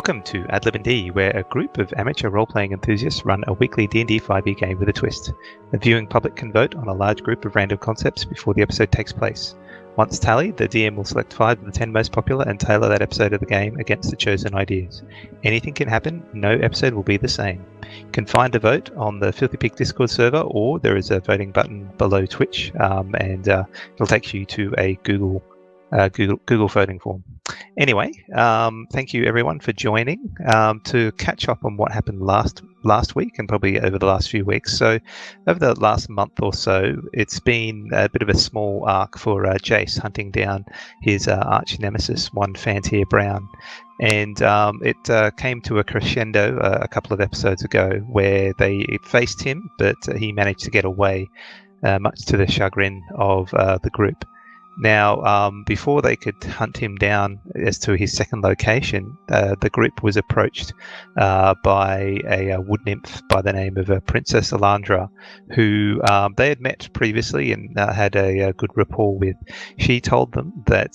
Welcome to ADlib&D, where a group of amateur role-playing enthusiasts run a weekly D&D 5e game with a twist. The viewing public can vote on a large group of random concepts before the episode takes place. Once tallied, the DM will select 5 of the 10 most popular and tailor that episode of the game against the chosen ideas. Anything can happen, no episode will be the same. You can find a vote on the Filthy Pig Discord server, or there is a voting button below Twitch, and it'll take you to a Google voting form. Anyway, thank you everyone for joining to catch up on what happened last week and probably over the last few weeks. So over the last month or so, it's been a bit of a small arc for Jace hunting down his arch nemesis, one Fantier Brown. And it came to a crescendo a couple of episodes ago where they faced him, but he managed to get away, much to the chagrin of the group. Now, before they could hunt him down as to his second location, the group was approached by a wood nymph by the name of Princess Alandra, who they had met previously and had a good rapport with. She told them that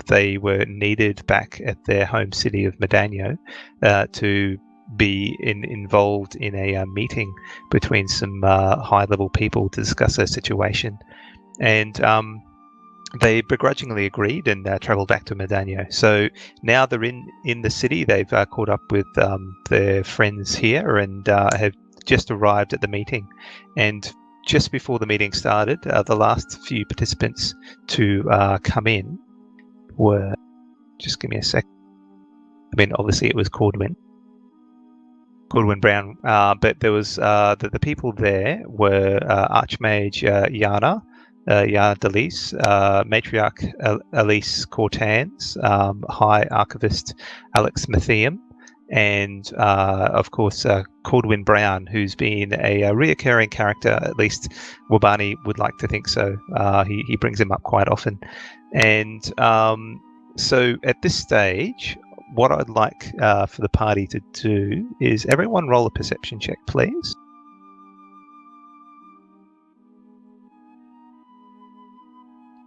they were needed back at their home city of Modaño to be involved in a meeting between some high-level people to discuss their situation. And they begrudgingly agreed and travelled back to Modaño. So now they're in the city. They've caught up with their friends here and have just arrived at the meeting. And just before the meeting started, the last few participants to come in were... Just give me a sec. I mean, obviously it was Kordwin Brown, but there was the people there were Archmage Yana, Delise, Matriarch Elise Cortans, High Archivist Alex Mathiam, and of course Kordwin Brown, who's been a reoccurring character. At least Wabani would like to think so. He brings him up quite often. And so at this stage, what I'd like for the party to do is everyone roll a perception check, please.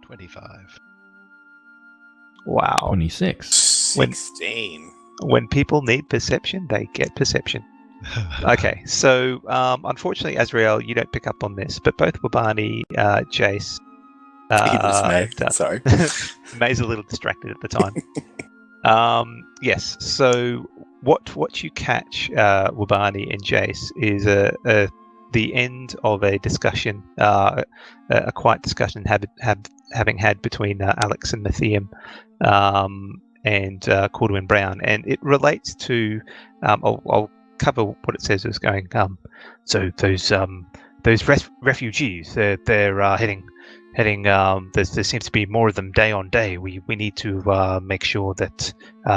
25. Wow. 26. 16. When people need perception, they get perception. Okay, so unfortunately, Azrael, you don't pick up on this, but both Wabani, Jace... Sorry. May's a little distracted at the time. Yes, so what you catch, Wabani and Jace, is the end of a discussion, a quiet discussion having had between Alex and Mathiam and Kordwin Brown, and it relates to. I'll cover what it says as going. So those refugees, they're heading. There seems to be more of them day on day. We need to make sure that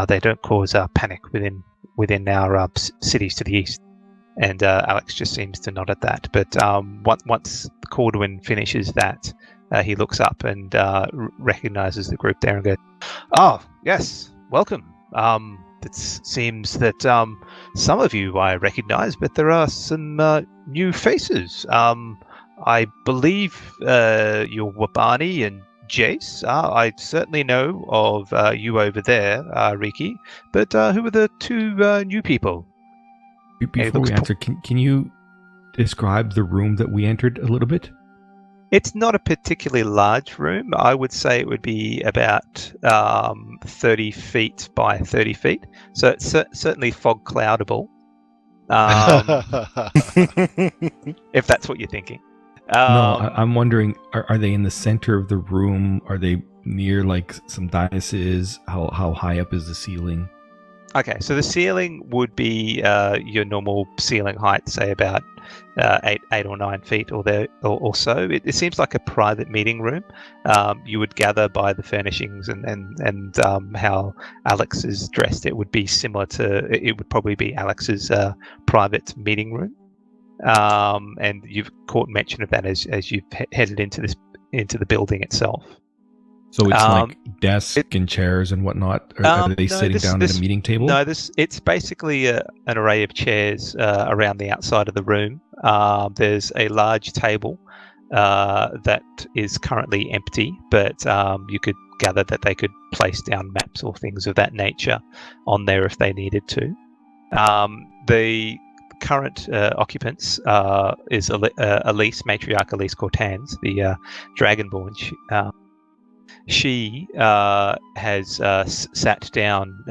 they don't cause panic within our cities to the east. And Alex just seems to nod at that. But once Kordwin finishes that, he looks up and recognizes the group there and goes, "Oh, yes, welcome. It seems that some of you I recognize, but there are some new faces. I believe you're Wabani and Jace. I certainly know of you over there, Riki. But who are the two new people?" Before we answer, can you describe the room that we entered a little bit? It's not a particularly large room. I would say it would be about 30 feet by 30 feet. So it's certainly fog cloudable, if that's what you're thinking. No, I'm wondering, are they in the center of the room? Are they near like some daises? How high up is the ceiling? Okay, so the ceiling would be your normal ceiling height, say about 8 or 9 feet or so. It seems like a private meeting room. You would gather by the furnishings and how Alex is dressed. It would be similar to. It would probably be Alex's private meeting room. And you've caught mention of that as you've headed into the building itself. So it's like desk and chairs and whatnot? Are they sitting down at a meeting table? No, it's basically an array of chairs around the outside of the room. There's a large table that is currently empty, but you could gather that they could place down maps or things of that nature on there if they needed to. The current occupants is Elise, matriarch Elise Cortans, the Dragonborn. She has sat down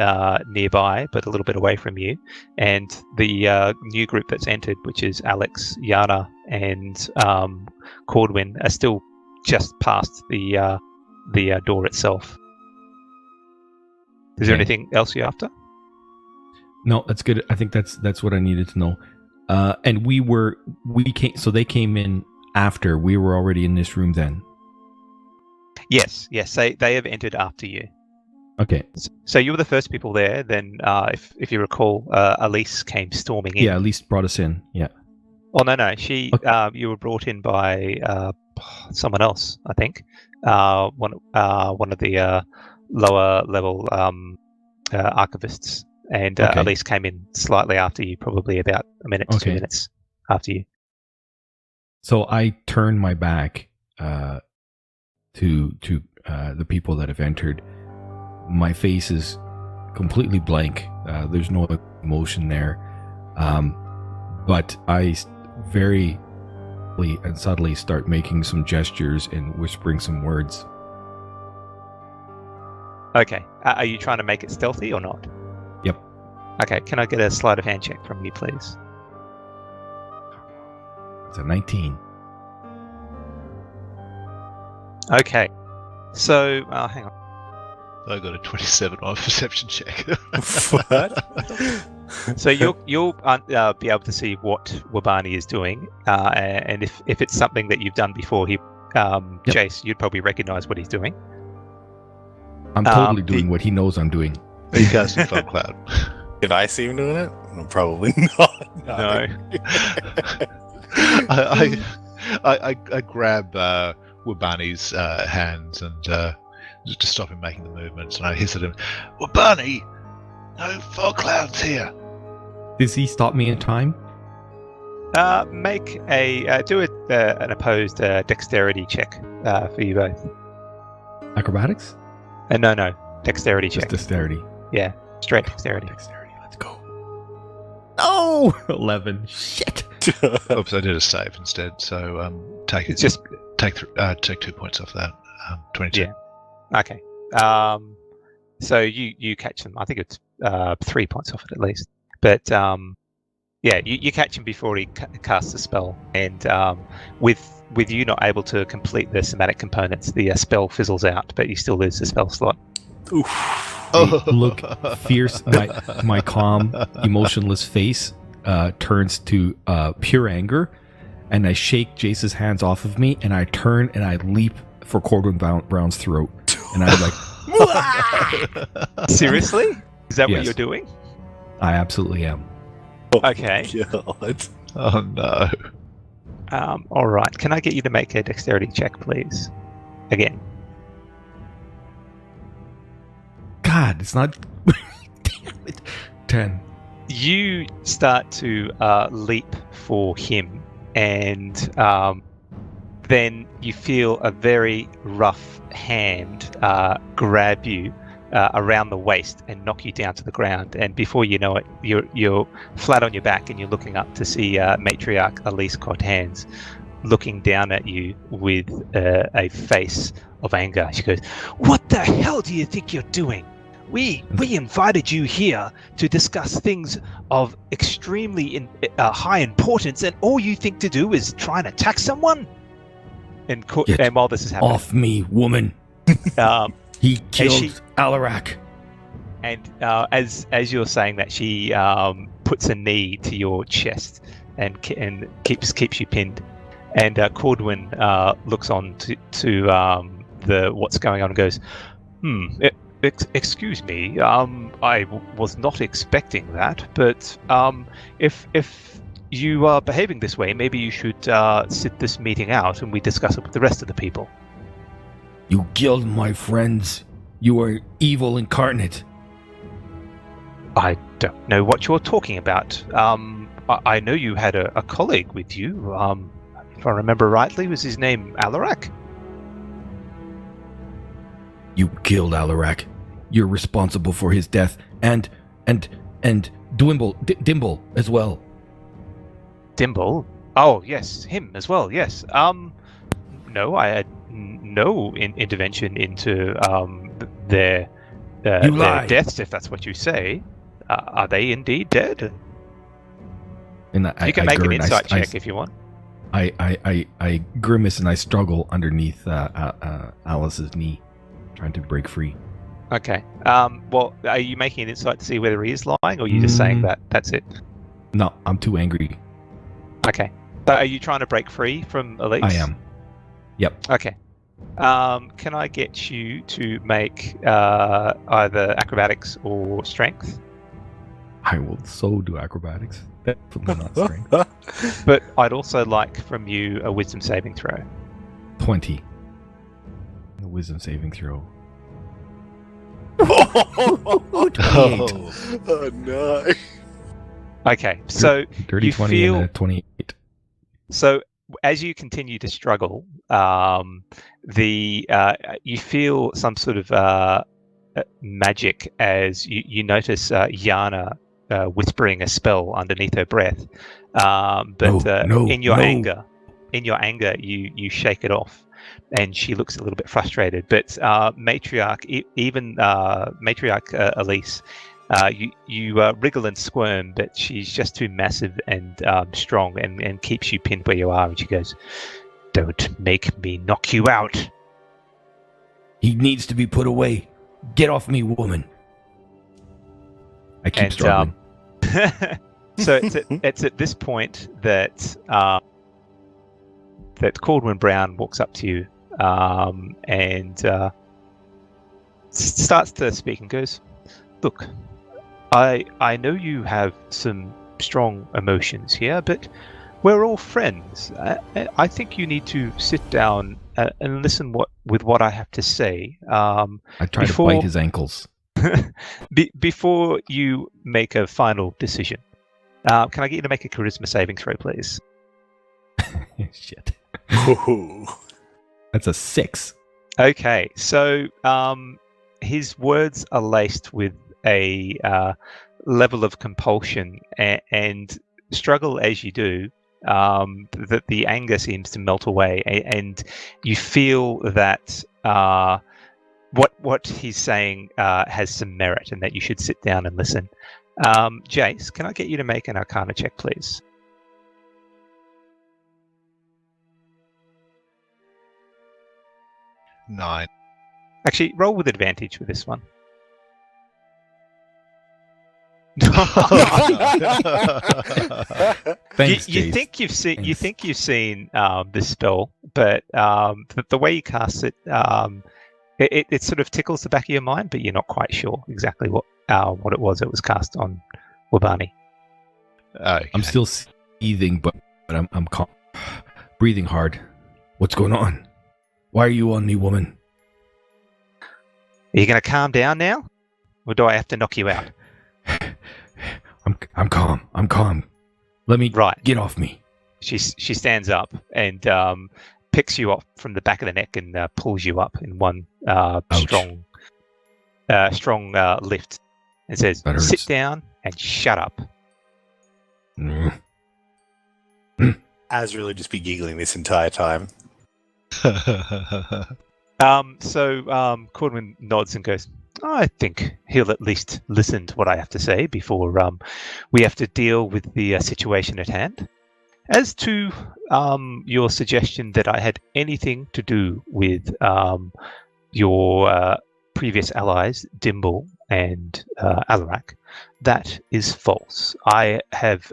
nearby, but a little bit away from you. And the new group that's entered, which is Alex, Yana, and Kordwin, are still just past the door itself. Is there anything else you're after? No, that's good. I think that's what I needed to know. And so they came in after we were already in this room then. Yes, they have entered after you. Okay. So you were the first people there. Then, if you recall, Elise came storming in. Yeah, Elise brought us in. Yeah. Oh no, she. Okay. You were brought in by someone else, I think. One of the lower level archivists, and Elise came in slightly after you, probably about a minute to 2 minutes after you. So I turned my back to the people that have entered. My face is completely blank. There's no emotion there. But I very and subtly start making some gestures and whispering some words. Okay. Are you trying to make it stealthy or not? Yep. Okay. Can I get a sleight of hand check from you, please? It's a 19. Okay. So, hang on. I got a 27 on a perception check. What? So you'll be able to see what Wabani is doing, and if it's something that you've done before, Jace, you'd probably recognize what he's doing. I'm totally doing what he knows I'm doing. Are you casting Fog Cloud? Did I see him doing it? No, probably not. No. I grab Wabani's hands and just to stop him making the movements, and I hiss at him, "Wabani, no fog clouds here." Does he stop me in time? Make an opposed dexterity check for you both. Acrobatics? No, dexterity Just check. dexterity. Yeah, straight dexterity. Dexterity, let's go. No! 11. Shit! Oops, I did a save instead. So take 2 points off that. 22. Yeah. Okay. So you catch them. I think it's 3 points off it at least. But you catch him before he casts the spell, and with you not able to complete the somatic components, the spell fizzles out, but you still lose the spell slot. Oof. I look fierce. My calm, emotionless face turns to pure anger, and I shake Jace's hands off of me, and I turn and I leap for Kordwin Brown's throat, and I'm like, seriously? Is that what Yes. you're doing? I absolutely am. Okay. God. Oh no. All right. Can I get you to make a dexterity check, please? Again. God, it's not. Damn it. 10. You start to leap for him, and then you feel a very rough hand grab you around the waist and knock you down to the ground. And before you know it, you're flat on your back, and you're looking up to see matriarch Elise Cortans looking down at you with a face of anger. She goes, "What the hell do you think you're doing? We invited you here to discuss things of extremely high importance, and all you think to do is try and attack someone?" And while this is happening, Off me, woman. He killed Alarak. And as you're saying that, she puts a knee to your chest and keeps you pinned. And Kordwin looks on to the what's going on and goes, excuse me, I was not expecting that, but if you are behaving this way, maybe you should sit this meeting out and we discuss it with the rest of the people. You killed my friends. You are evil incarnate. I don't know what you're talking about. I know you had a colleague with you. if I remember rightly, was his name Alarak? You killed Alarak. You're responsible for his death, and Dimble as well. Dimble? Oh, yes, him as well, yes. No, I had no intervention into their deaths, if that's what you say. Are they indeed dead? And You can make an insight check if you want. I grimace and I struggle underneath Alice's knee, trying to break free. Okay. Well, are you making an insight to see whether he is lying, or are you just saying that's it? No, I'm too angry. Okay. So are you trying to break free from Elise? I am. Yep. Okay. Can I get you to make either acrobatics or strength? I will so do acrobatics. Definitely not strength. But I'd also like from you a wisdom saving throw. 20. A wisdom saving throw. Oh no. Okay, so Dirty you 20 feel... and a 28. So as you continue to struggle, you feel some sort of magic as you notice Yana whispering a spell underneath her breath. In your anger, you shake it off, and she looks a little bit frustrated. But matriarch, matriarch Elise, you wriggle and squirm, but she's just too massive and strong, and keeps you pinned where you are. And she goes, "Don't make me knock you out." He needs to be put away. Get off me, woman. I keep struggling. So it's at this point that that Kordwin Brown walks up to you and starts to speak and goes, "Look, I know you have some strong emotions here, but we're all friends. I think you need to sit down and listen with what I have to say." I try to bite his ankles. Before you make a final decision. Can I get you to make a charisma saving throw, please? Shit. Ooh. That's a 6. Okay, so his words are laced with a level of compulsion, and struggle as you do, that the anger seems to melt away, and you feel that what he's saying has some merit, and that you should sit down and listen. Jace, can I get you to make an Arcana check, please? Nine. Actually, roll with advantage with this one. Thanks, you Jace. think you've seen Thanks. you think you've seen this spell, but the way you cast it, it sort of tickles the back of your mind, but you're not quite sure exactly what it was that was cast on Wabani. Okay. I'm still seething, but I'm calm. Breathing hard. What's going on? Why are you on me, woman? Are you going to calm down now, or do I have to knock you out? I'm calm. I'm calm. Let me get off me. She stands up and picks you up from the back of the neck and pulls you up in one strong lift, and says, "Sit down and shut up." Az really just be giggling this entire time. So Kordwin nods and goes, "I think he'll at least listen to what I have to say before we have to deal with the situation at hand. As to your suggestion that I had anything to do with your previous allies, Dimble and Alarak, that is false. I have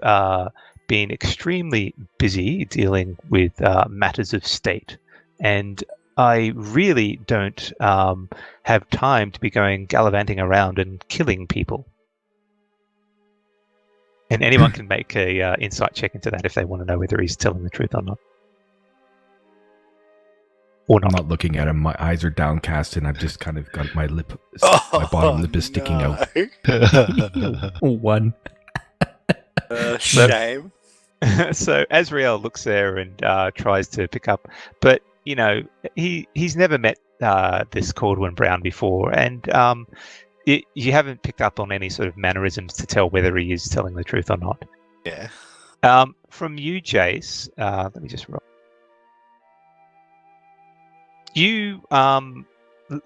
been extremely busy dealing with matters of state, and I really don't have time to be going gallivanting around and killing people." And anyone can make a insight check into that if they want to know whether he's telling the truth or not. Or I'm not. not looking at him. My eyes are downcast, and I've just kind of got my lip. My bottom lip is sticking out. 1. Shame. So Azrael looks there and tries to pick up, but he's never met this Kordwin Brown before, and you haven't picked up on any sort of mannerisms to tell whether he is telling the truth or not. Yeah. From you, Jace, let me just roll. You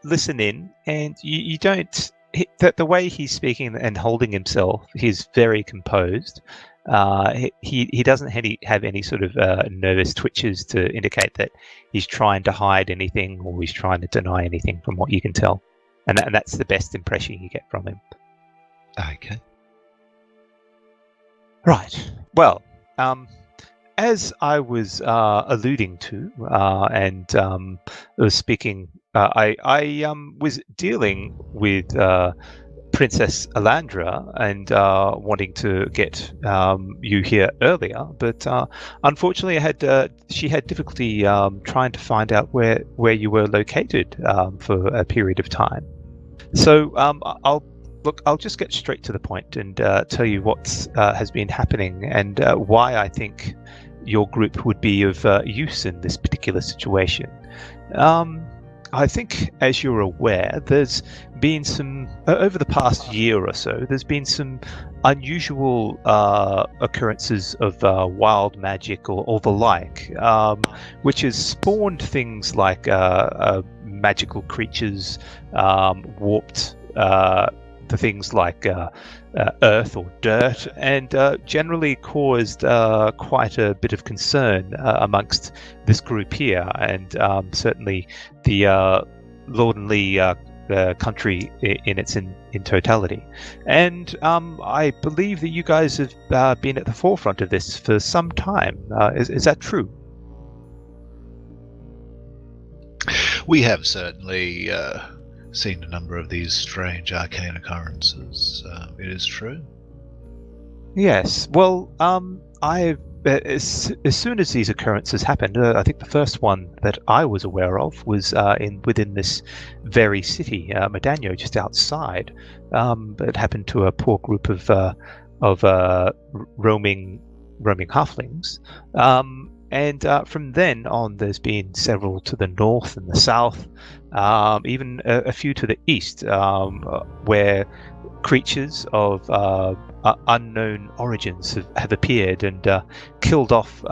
listen in, and you don't. The way he's speaking and holding himself, he's very composed. He doesn't have any sort of nervous twitches to indicate that he's trying to hide anything or he's trying to deny anything from what you can tell. And that's the best impression you get from him. Okay. Right. Well, as I was alluding to, and was speaking, I was dealing with Princess Alandra and wanting to get you here earlier, but unfortunately, she had difficulty trying to find out where you were located for a period of time. So I'll just get straight to the point and tell you what has been happening and why I think your group would be of use in this particular situation. I think, as you're aware, there's been some, over the past year or so, there's been some unusual occurrences of wild magic or the like, which has spawned things like magical creatures, warped the things like earth or dirt, and generally caused quite a bit of concern amongst this group here, and certainly the Lordenly country in its in totality. And I believe that you guys have been at the forefront of this for some time. Is that true? We have certainly seen a number of these strange arcane occurrences. It is true. Yes. Well, as soon as these occurrences happened, I think the first one that I was aware of was within this very city, Modaño, just outside. It happened to a poor group of roaming halflings. And from then on, there's been several to the north and the south, even a few to the east, where creatures of unknown origins have appeared and killed off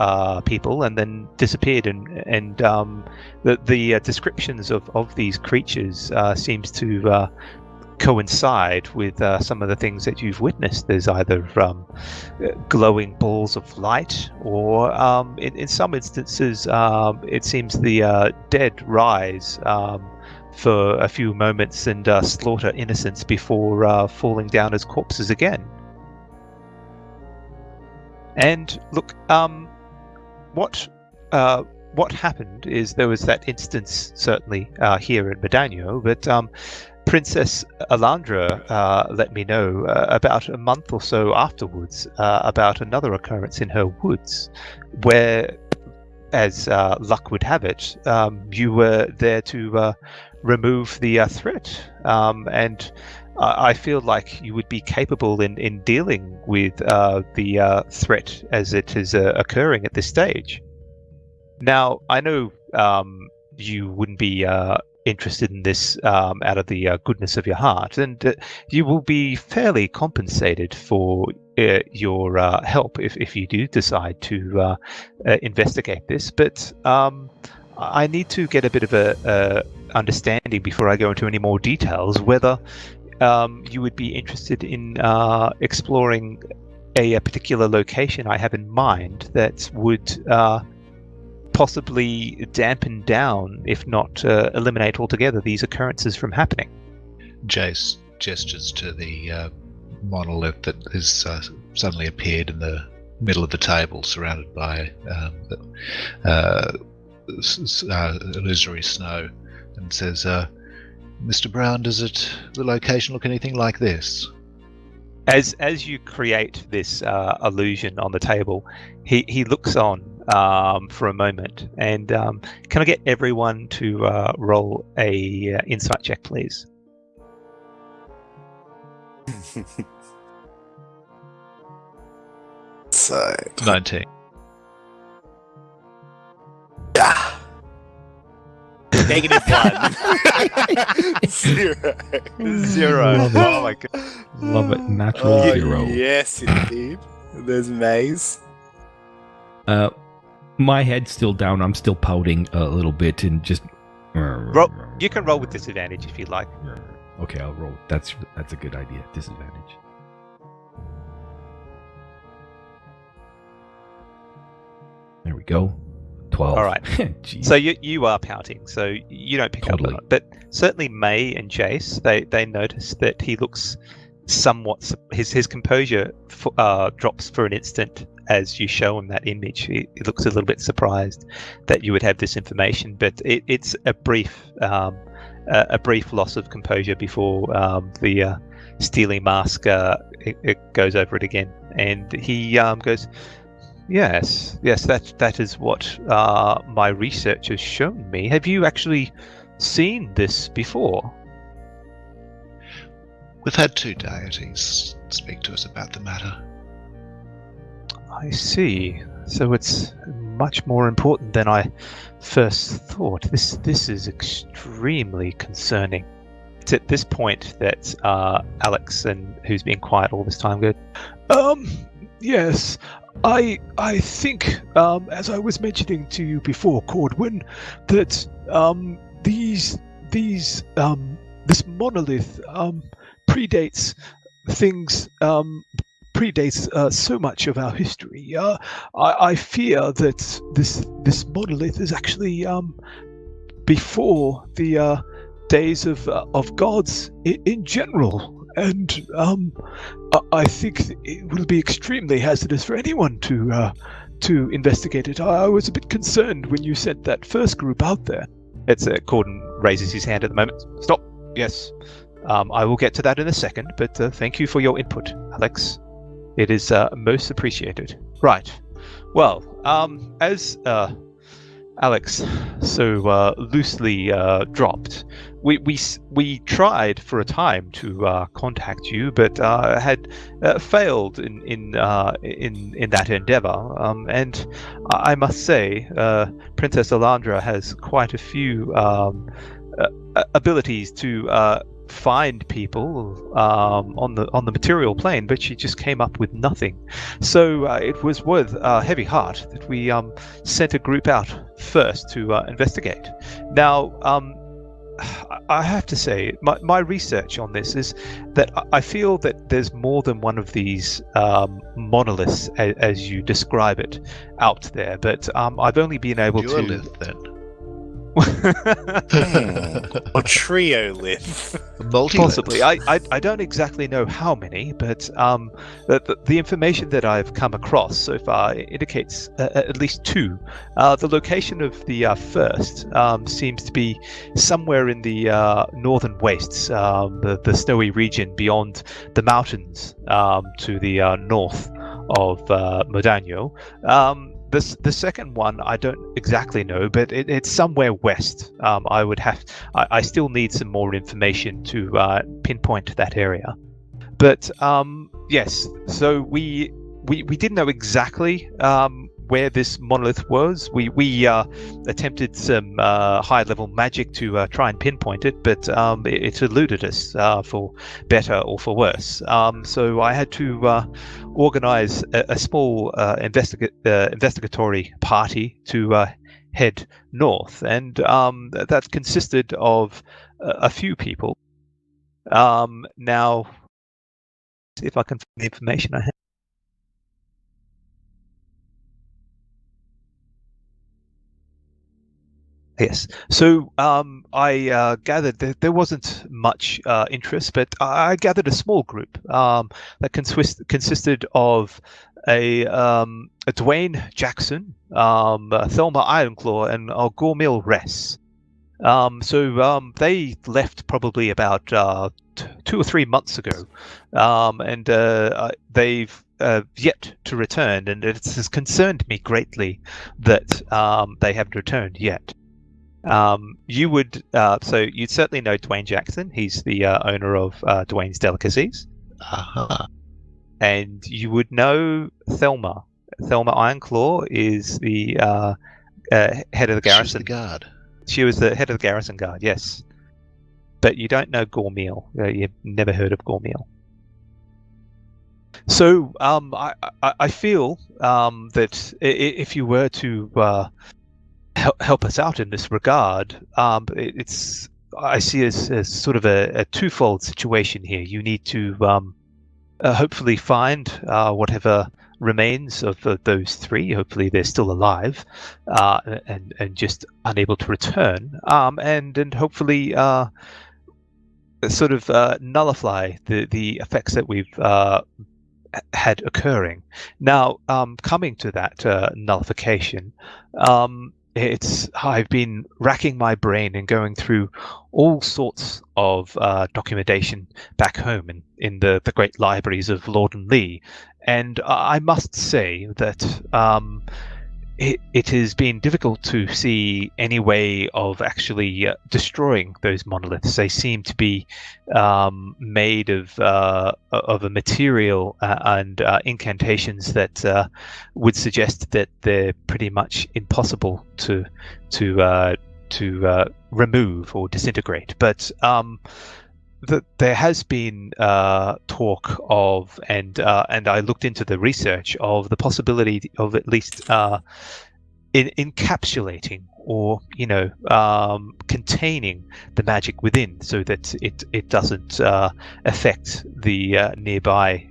people and then disappeared. And the descriptions of these creatures seems to coincide with some of the things that you've witnessed. There's either glowing balls of light, or in some instances, it seems the dead rise for a few moments and slaughter innocents before falling down as corpses again. And look, what happened is there was that instance certainly here in Modaño, but Princess Alandra let me know about a month or so afterwards about another occurrence in her woods, where, as luck would have it, you were there to remove the threat, and I feel like you would be capable in dealing with the threat as it is occurring at this stage. Now, I know you wouldn't be interested in this out of the goodness of your heart, and you will be fairly compensated for your help if you do decide to investigate this. But I need to get a bit of a understanding before I go into any more details whether you would be interested in exploring a particular location I have in mind that would possibly dampen down, if not eliminate altogether, these occurrences from happening. Jace gestures to the monolith that has suddenly appeared in the middle of the table, surrounded by illusory snow, and says, Mr. Brown, does the location look anything like this? As you create this illusion on the table, he looks on for a moment, and can I get everyone to roll a insight check, please? Side. 19. -1. 0. 0. Love it. Oh my god. Love it. Natural 0. Yes, indeed. There's Maze. My head's still down. I'm still pouting a little bit and just. You can roll with disadvantage if you like. Okay, I'll roll. That's a good idea. Disadvantage. There we go. 12. All right. Jeez. So you are pouting, so you don't pick up on it. But certainly May and Jace, they notice that he looks somewhat. His composure drops for an instant as you show him that image. He looks a little bit surprised that you would have this information, but it's a brief loss of composure before the steely mask it goes over it again, and he goes. Yes, that is what my research has shown me. Have you actually seen this before? We've had 2 deities speak to us about the matter. I see. So it's much more important than I first thought. This is extremely concerning. It's at this point that Alex, and who's been quiet all this time, go, yes. I think, as I was mentioning to you before, Kordwin, that this monolith predates things, predates so much of our history. I fear that this monolith is actually before the days of gods in general. And I think it will be extremely hazardous for anyone to investigate it. I was a bit concerned when you sent that first group out there. Corden raises his hand at the moment. Stop. Yes. I will get to that in a second, but thank you for your input, Alex. It is most appreciated. Right. Well, as Alex so loosely dropped, we tried for a time to contact you, but had failed in that endeavor. And I must say, Princess Alandra has quite a few abilities to find people on the material plane, but she just came up with nothing. So it was with a heavy heart that we sent a group out first to investigate. Now, I have to say, my research on this is that I feel that there's more than one of these monoliths, as you describe it, out there. But I've only been able to. Duolith, then. Or triolith. Possibly. I don't exactly know how many, but the information that I've come across so far indicates at least 2. The location of the first seems to be somewhere in the northern wastes, the snowy region beyond the mountains to the north of Modaño. The second one I don't exactly know, but it's somewhere west. I still need some more information to pinpoint that area. But yes, so we didn't know exactly where this monolith was. We attempted some high-level magic to try and pinpoint it, but it eluded us for better or for worse. So I had to organize a small investigatory party to head north, and that consisted of a few people. Now, see if I can find the information I have. Yes. So I gathered that there wasn't much interest, but I gathered a small group that consisted of a Dwayne Jackson, Thelma Ironclaw, and Gormil Ress. So they left probably about 2 or 3 months ago, and they've yet to return, and it has concerned me greatly that they haven't returned yet. You would so you'd certainly know Dwayne Jackson. He's the owner of Dwayne's Delicacies. Uh-huh. And you would know Thelma. Thelma Ironclaw is the head of the garrison. She's the guard. She was the head of the garrison guard, yes. But you don't know Gormeal. You've never heard of Gormeal. So I feel that if you were to help us out in this regard, I see as sort of a twofold situation here. You need to hopefully find whatever remains of those three. Hopefully they're still alive and just unable to return, and hopefully sort of nullify the effects that we've had occurring. Now, coming to that nullification, I've been racking my brain and going through all sorts of documentation back home in the great libraries of Lord and Lee, and I must say that it has been difficult to see any way of actually destroying those monoliths. They seem to be made of a material and incantations that would suggest that they're pretty much impossible to remove or disintegrate. But there has been talk of, and I looked into the research of the possibility of at least encapsulating or containing the magic within, so that it doesn't affect the nearby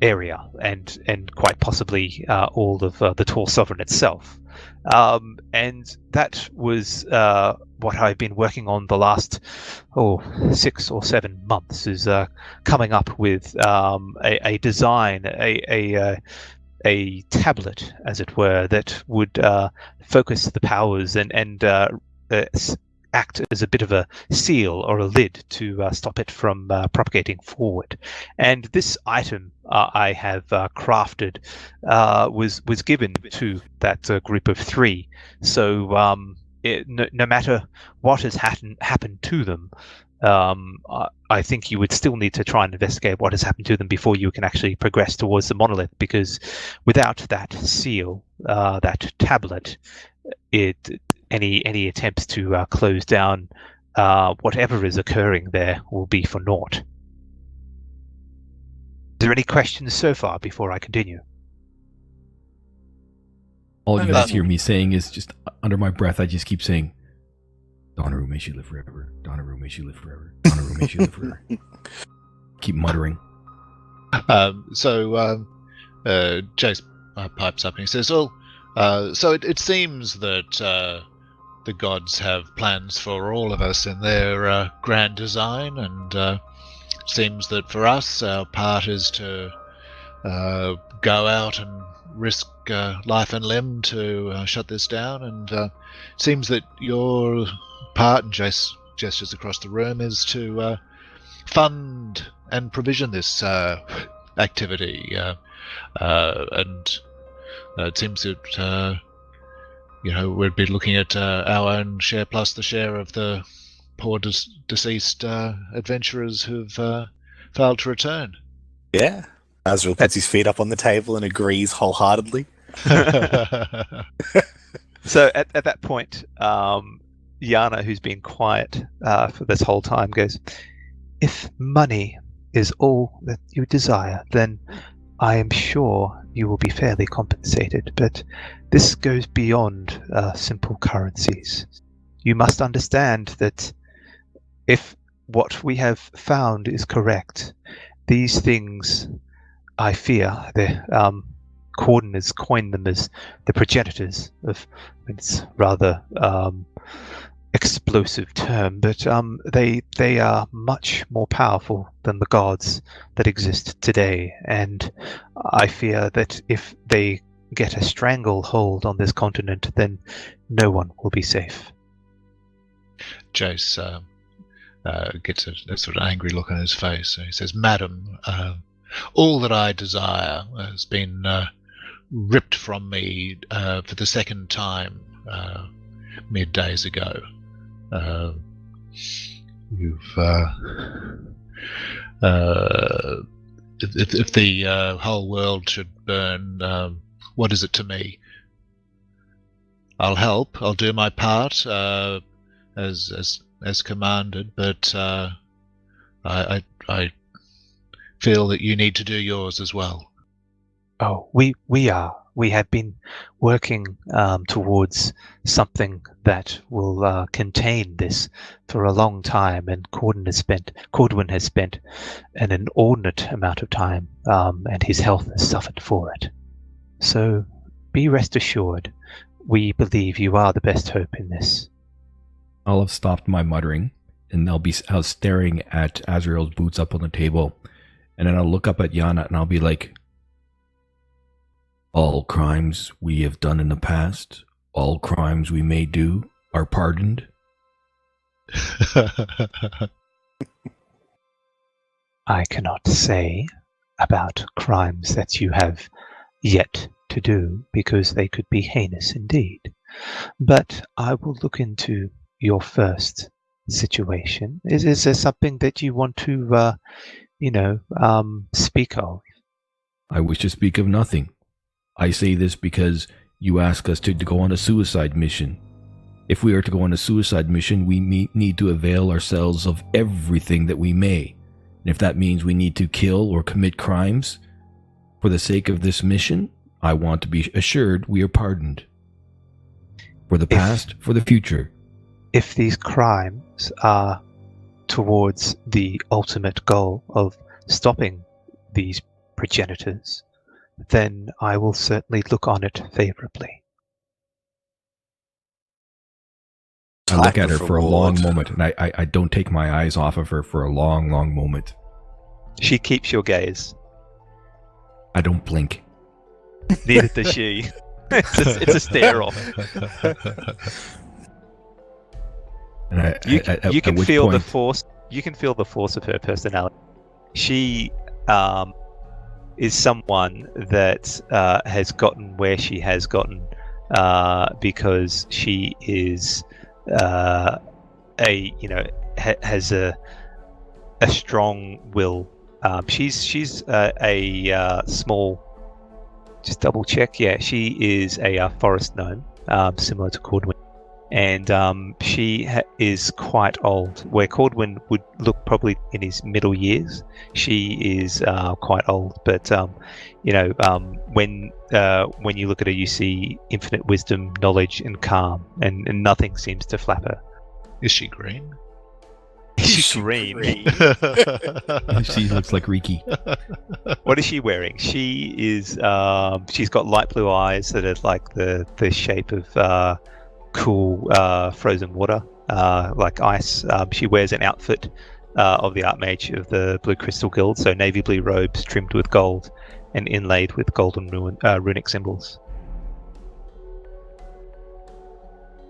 area and quite possibly all of the Tall Sovereign itself. And that was what I've been working on the last 6 or 7 months, is coming up with a design, a tablet, as it were, that would focus the powers and act as a bit of a seal or a lid to stop it from propagating forward. And this item I have crafted was given to that group of 3. So no matter what has happened to them, I think you would still need to try and investigate what has happened to them before you can actually progress towards the monolith, because without that seal, that tablet, any attempts to close down whatever is occurring there will be for naught. Is there any questions so far before I continue? All you guys hear me saying is, just under my breath, I just keep saying, Donaru, may she live forever. Donaru, may she live forever. Donaru, may she live forever. Keep muttering. So Jace pipes up and he says, so it seems that the gods have plans for all of us in their grand design, and it seems that for us, our part is to go out and risk life and limb to shut this down, and it seems that your part, and Jace gestures across the room, is to fund and provision this activity, and it seems that we'd be looking at our own share plus the share of the poor deceased adventurers who've failed to return. Yeah. Azrael puts his feet up on the table and agrees wholeheartedly. So at that point, Yana, who's been quiet for this whole time, goes, "If money is all that you desire, then I am sure you will be fairly compensated, but this goes beyond simple currencies. You must understand that if what we have found is correct, these things, I fear, Kordwin has coined them as the progenitors of, it's rather explosive term, but they are much more powerful than the gods that exist today, and I fear that if they get a stranglehold on this continent, then no one will be safe." Jace gets a sort of angry look on his face, and he says, "Madam, all that I desire has been ripped from me for the second time mid-days ago. If the whole world should burn, what is it to me?" I'll help. I'll do my part as commanded, but I feel that you need to do yours as well. Oh, we are. We have been working towards something that will contain this for a long time, and Kordwin has spent an inordinate amount of time, and his health has suffered for it. So, be rest assured, we believe you are the best hope in this. I'll have stopped my muttering, and I was staring at Azrael's boots up on the table, and then I'll look up at Yana, and I'll be like, all crimes we have done in the past, all crimes we may do, are pardoned. I cannot say about crimes that you have yet to do, because they could be heinous indeed. But I will look into your first situation. Is there something that you want to, speak of? I wish to speak of nothing. I say this because you ask us to go on a suicide mission. If we are to go on a suicide mission, we need to avail ourselves of everything that we may. And if that means we need to kill or commit crimes for the sake of this mission, I want to be assured we are pardoned. For the past, for the future. If these crimes are towards the ultimate goal of stopping these progenitors, then I will certainly look on it favorably. I look at her for a long moment, and I don't take my eyes off of her for a long, long moment. She keeps your gaze. I don't blink. Neither does she. It's a stare off. And you can feel point, the force. You can feel the force of her personality. She is someone that has gotten where she has gotten because she is has a strong will. She's a small. Just double check. Yeah, she is a forest gnome, similar to Kordwin, and she is quite old. Where Kordwin would look probably in his middle years, she is quite old. But when you look at her, you see infinite wisdom, knowledge, and calm, and nothing seems to flap her. Is she green? She's green. She looks like Riki. What is she wearing? She is. She's got light blue eyes that are like the shape of cool frozen water, like ice. She wears an outfit of the Archmage of the Blue Crystal Guild, so navy blue robes trimmed with gold and inlaid with golden runic symbols.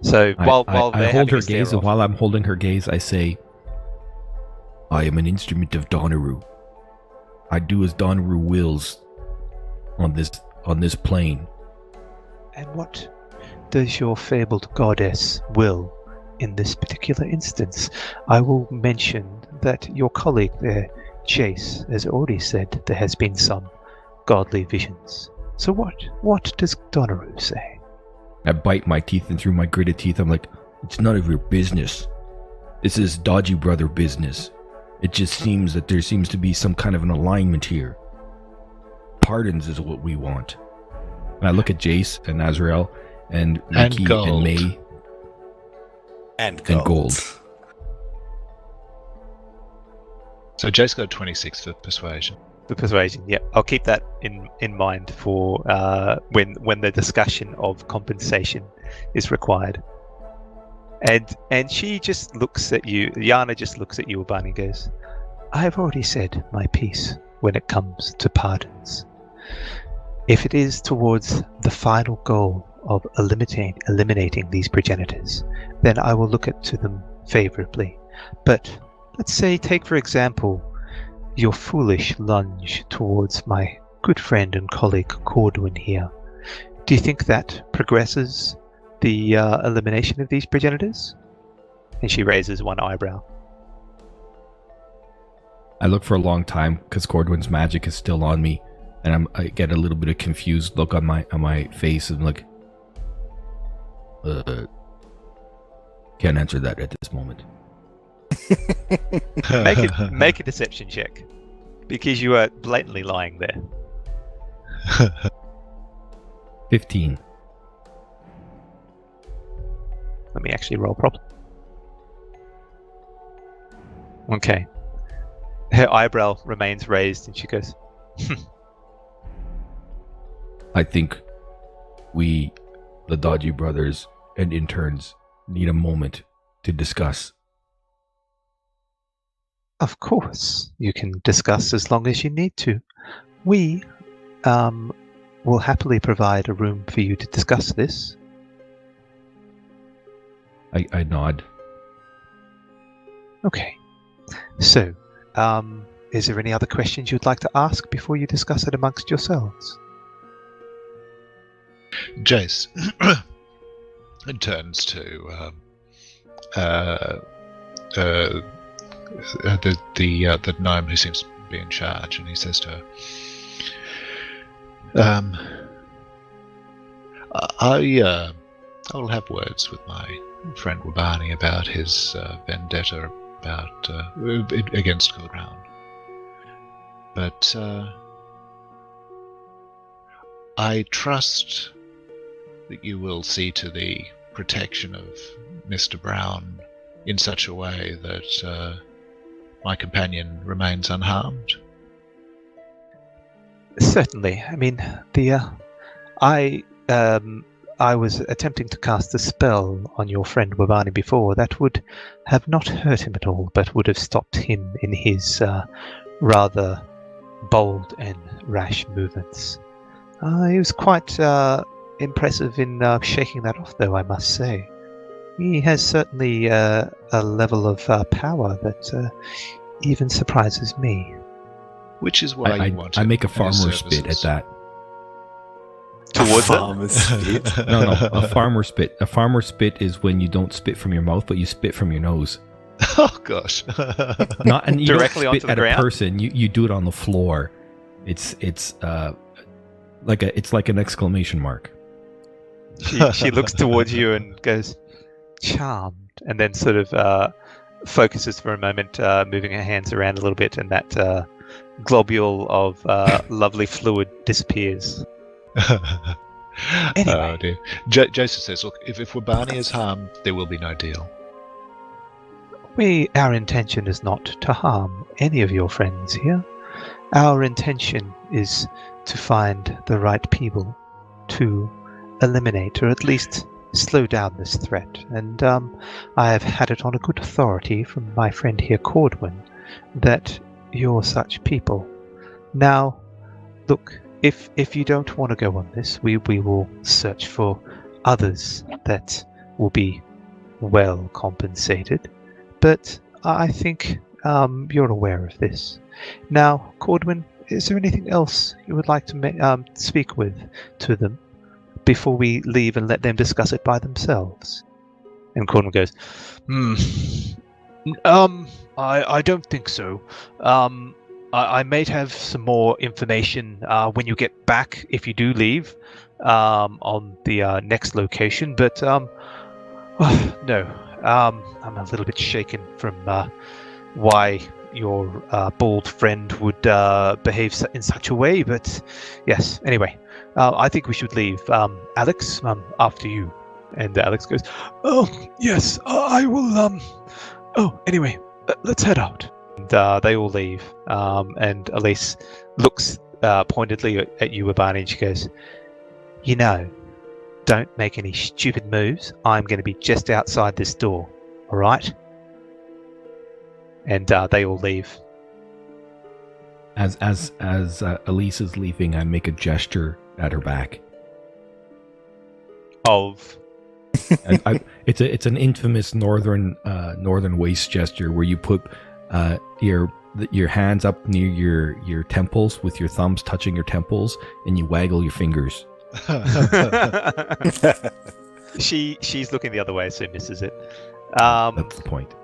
So while I hold her gaze, and while I'm holding her gaze, I say, I am an instrument of Donaru. I do as Donaru wills on this plane. And what does your fabled goddess will in this particular instance? I will mention that your colleague there, Chase, has already said there has been some godly visions. So what does Donaru say? I bite my teeth, and through my gritted teeth, I'm like, it's none of your business. This is Dodgy Brother business. It just seems that there seems to be some kind of an alignment here. Pardons is what we want. And I look at Jace and Azrael and Riki and May. And gold. So Jace got 26 for persuasion. For persuasion, yeah. I'll keep that in mind for when the discussion of compensation is required. And she just looks at you, Yana just looks at you, Urbani, and goes, I have already said my piece when it comes to pardons. If it is towards the final goal of eliminating these progenitors, then I will look to them favorably. But let's say, take for example, your foolish lunge towards my good friend and colleague Kordwin here. Do you think that progresses the elimination of these progenitors? And she raises one eyebrow. I look for a long time because Kordwin's magic is still on me, and I get a little bit of confused look on my face, and like, Can't answer that at this moment. Make a deception check, because you are blatantly lying there. 15. Let me actually roll properly. Okay. Her eyebrow remains raised, and she goes, I think we, the Dodgy Brothers and interns, need a moment to discuss. "Of course, you can discuss as long as you need to. We will happily provide a room for you to discuss this." I nod. Okay. So, is there any other questions you'd like to ask before you discuss it amongst yourselves? Jace turns to the gnome who seems to be in charge, and he says to her, I will have words with my friend Wabani about his vendetta against Kordwin. But I trust that you will see to the protection of Mr. Brown in such a way that my companion remains unharmed. Certainly. I mean, I was attempting to cast a spell on your friend Wabani before that would have not hurt him at all, but would have stopped him in his rather bold and rash movements. He was quite impressive in shaking that off, though, I must say. He has certainly a level of power that even surprises me. Which is why you want I him make a in his farmer spit at services. that. Towards it? Farmer's spit. No, a farmer spit. A farmer spit is when you don't spit from your mouth, but you spit from your nose. Oh gosh! Not and you Directly don't onto spit the at ground? a person. You do it on the floor. It's like an exclamation mark. She looks towards you and goes, "Charmed," and then sort of focuses for a moment, moving her hands around a little bit, and that globule of lovely fluid disappears. Anyway. Oh dear. Joseph says, "Look, if Wabani is harmed, there will be no deal." Our intention is not to harm any of your friends here. Our intention is to find the right people to eliminate, or at least slow down this threat. And I have had it on a good authority from my friend here, Kordwin, that you're such people. Now, look, if you don't want to go on this, we will search for others that will be well compensated. But I think you're aware of this. Now, Kordwin, is there anything else you would like to speak to them before we leave and let them discuss it by themselves? And Kordwin goes, I don't think so. I may have some more information when you get back, if you do leave, on the next location. But no, I'm a little bit shaken from why your bald friend would behave in such a way. But yes, anyway, I think we should leave. Alex, after you. And Alex goes, "Oh, yes, I will. Oh, anyway, let's head out." And they all leave. And Elise looks pointedly at you, Wabani, and she goes, "You know, don't make any stupid moves. I'm going to be just outside this door. All right?" And they all leave. As Elise is leaving, I make a gesture at her back. Of It's an infamous northern waist gesture where you put your hands up near your temples with your thumbs touching your temples, and you waggle your fingers. she's looking the other way, so misses it. That's the point.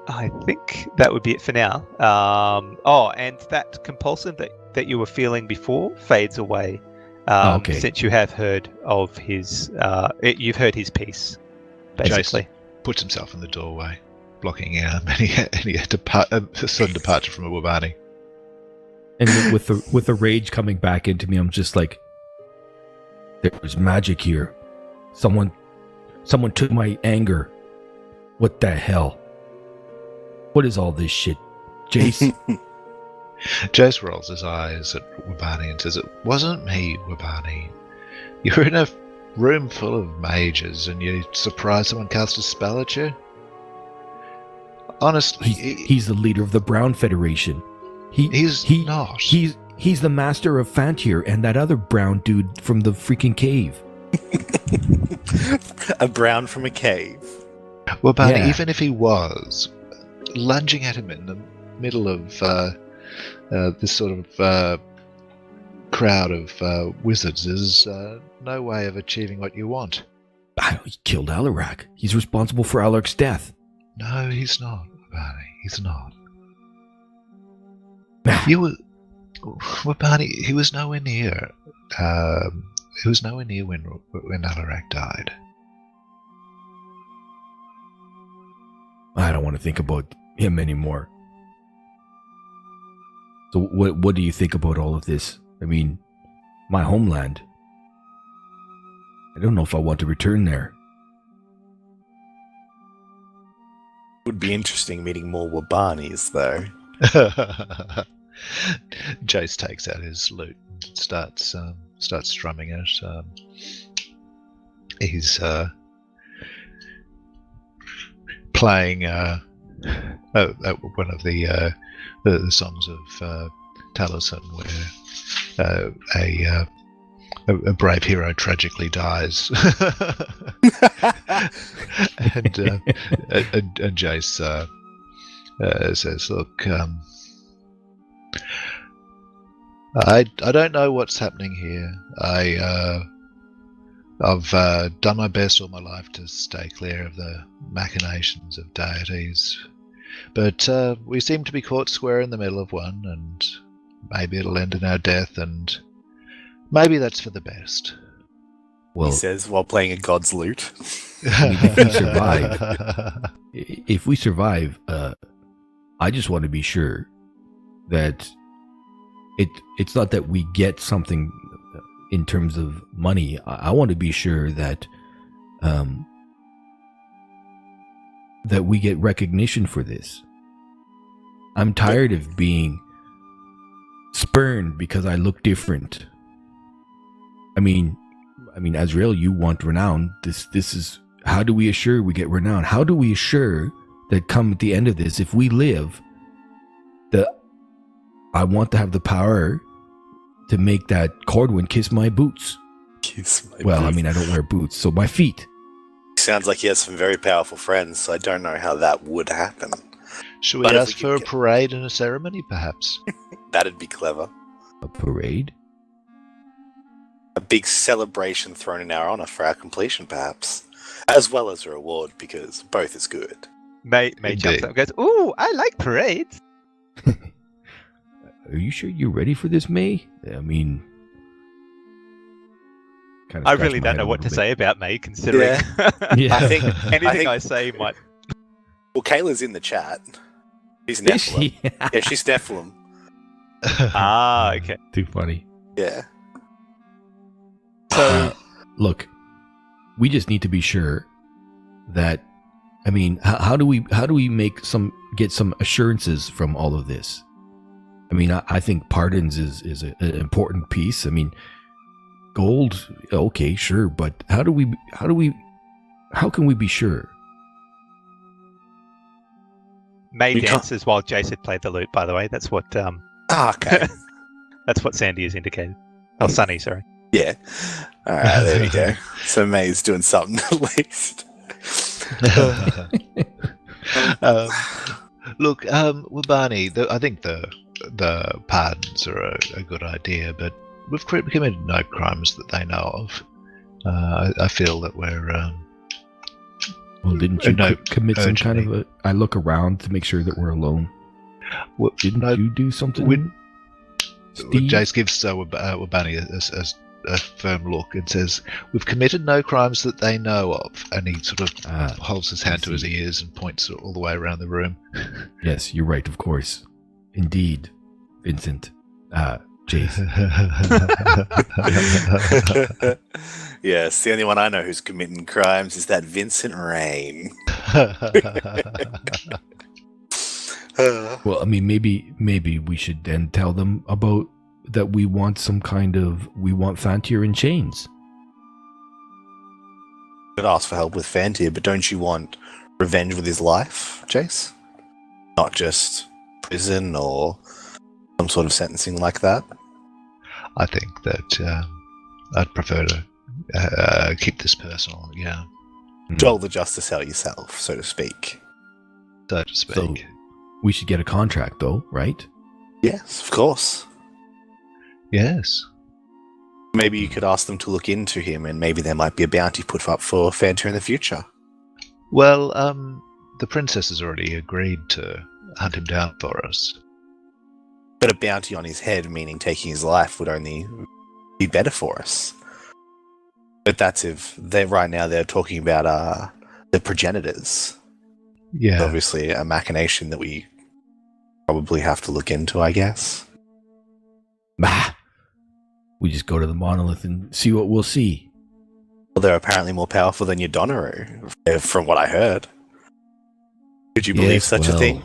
I think that would be it for now. And that compulsion that you were feeling before fades away Okay. Since you have heard of his, you've heard his piece, basically. Jace puts himself in the doorway, blocking any sudden departure from a Wabani. And then with the rage coming back into me, I'm just like, there's magic here. Someone took my anger. What the hell? What is all this shit? Jace? Jace rolls his eyes at Wabani and says, "It wasn't me, Wabani. You were in a room full of mages and you surprised someone cast a spell at you? Honestly, he's the leader of the Brown Federation. He's not. He's the master of Fantier and that other brown dude from the freaking cave." A brown from a cave. Wabani, Yeah. even if he was, lunging at him in the middle of this sort of crowd of wizards is no way of achieving what you want. He killed Alarak. He's responsible for Alarak's death. No, he's not, Wabani. He's not. Wabani, he was nowhere near. He was nowhere near when Alarak died. I don't want to think about him anymore. So what do you think about all of this? I mean, my homeland. I don't know if I want to return there. Would be interesting meeting more Wabanis, though. Jace takes out his lute and starts strumming it. He's playing one of the songs of Taliesin, where a brave hero tragically dies, and Jace says, "Look, I don't know what's happening here. I've done my best all my life to stay clear of the machinations of deities, but we seem to be caught square in the middle of one, and maybe it'll end in our death, and maybe that's for the best." Well, He says while playing a god's lute. if we survive, I just want to be sure that it's not that we get something in terms of money. I want to be sure that that we get recognition for this. I'm tired of being spurned because I look different. I mean, Azrael, you want renown. This is, how do we assure we get renown? How do we assure that come at the end of this, if we live, that I want to have the power to make that Kordwin kiss my boots? Kiss my Well, boots. I mean, I don't wear boots, so my feet. Sounds like he has some very powerful friends, so I don't know how that would happen. Should we But if ask we for a could parade and a ceremony, perhaps? That'd be clever. A parade? A big celebration thrown in our honor for our completion, perhaps. As well as a reward, because both is good. May jumps up and goes, "Ooh, I like parades." Are you sure you're ready for this, May? I mean, I really don't know what to say about May, considering Yeah. I think anything I say might. Well, Kayla's in the chat. She's Is Nephilim. she? Yeah, she's Nephilim. Ah, okay. Too funny. Yeah. So, look, we just need to be sure that, I mean, how do we get some assurances from all of this? I mean, I think pardons is an important piece. I mean, gold, okay, sure, but how can we be sure? May You can't- dances while Jace had played the lute. By the way, that's what Okay. that's what Sandy has indicated. Oh, Sunny, sorry. Yeah. Alright, there we go. So May's doing something at least. Look, Wabani, I think the pardons are a good idea, but we've committed no crimes that they know of. I feel that we're... Well, didn't you no, commit some kind urgently. of I look around to make sure that we're alone? Didn't you do something? Steve? Jace gives Wabani a firm look and says, "We've committed no crimes that they know of." And he sort of holds his hand to his ears and points all the way around the room. Yes, you're right, of course. Indeed, Vincent. Jace. Yes, the only one I know who's committing crimes is that Vincent Rain. Well, I mean, maybe we should then tell them about that we want Fantir in chains. Could ask for help with Fantir, but don't you want revenge with his life, Jace? Not just prison or some sort of sentencing like that? I think that I'd prefer to keep this personal, yeah. Dole the justice out yourself, so to speak. So to speak. So we should get a contract, though, right? Yes, of course. Yes. Maybe you could ask them to look into him, and maybe there might be a bounty put up for Fantir in the future. Well, the princess has already agreed to hunt him down for us. But a bounty on his head, meaning taking his life, would only be better for us. But that's if right now they're talking about the progenitors. Yeah. Obviously a machination that we probably have to look into, I guess. Bah! We just go to the monolith and see what we'll see. Well, they're apparently more powerful than your Donneru, from what I heard. Could you believe such a thing?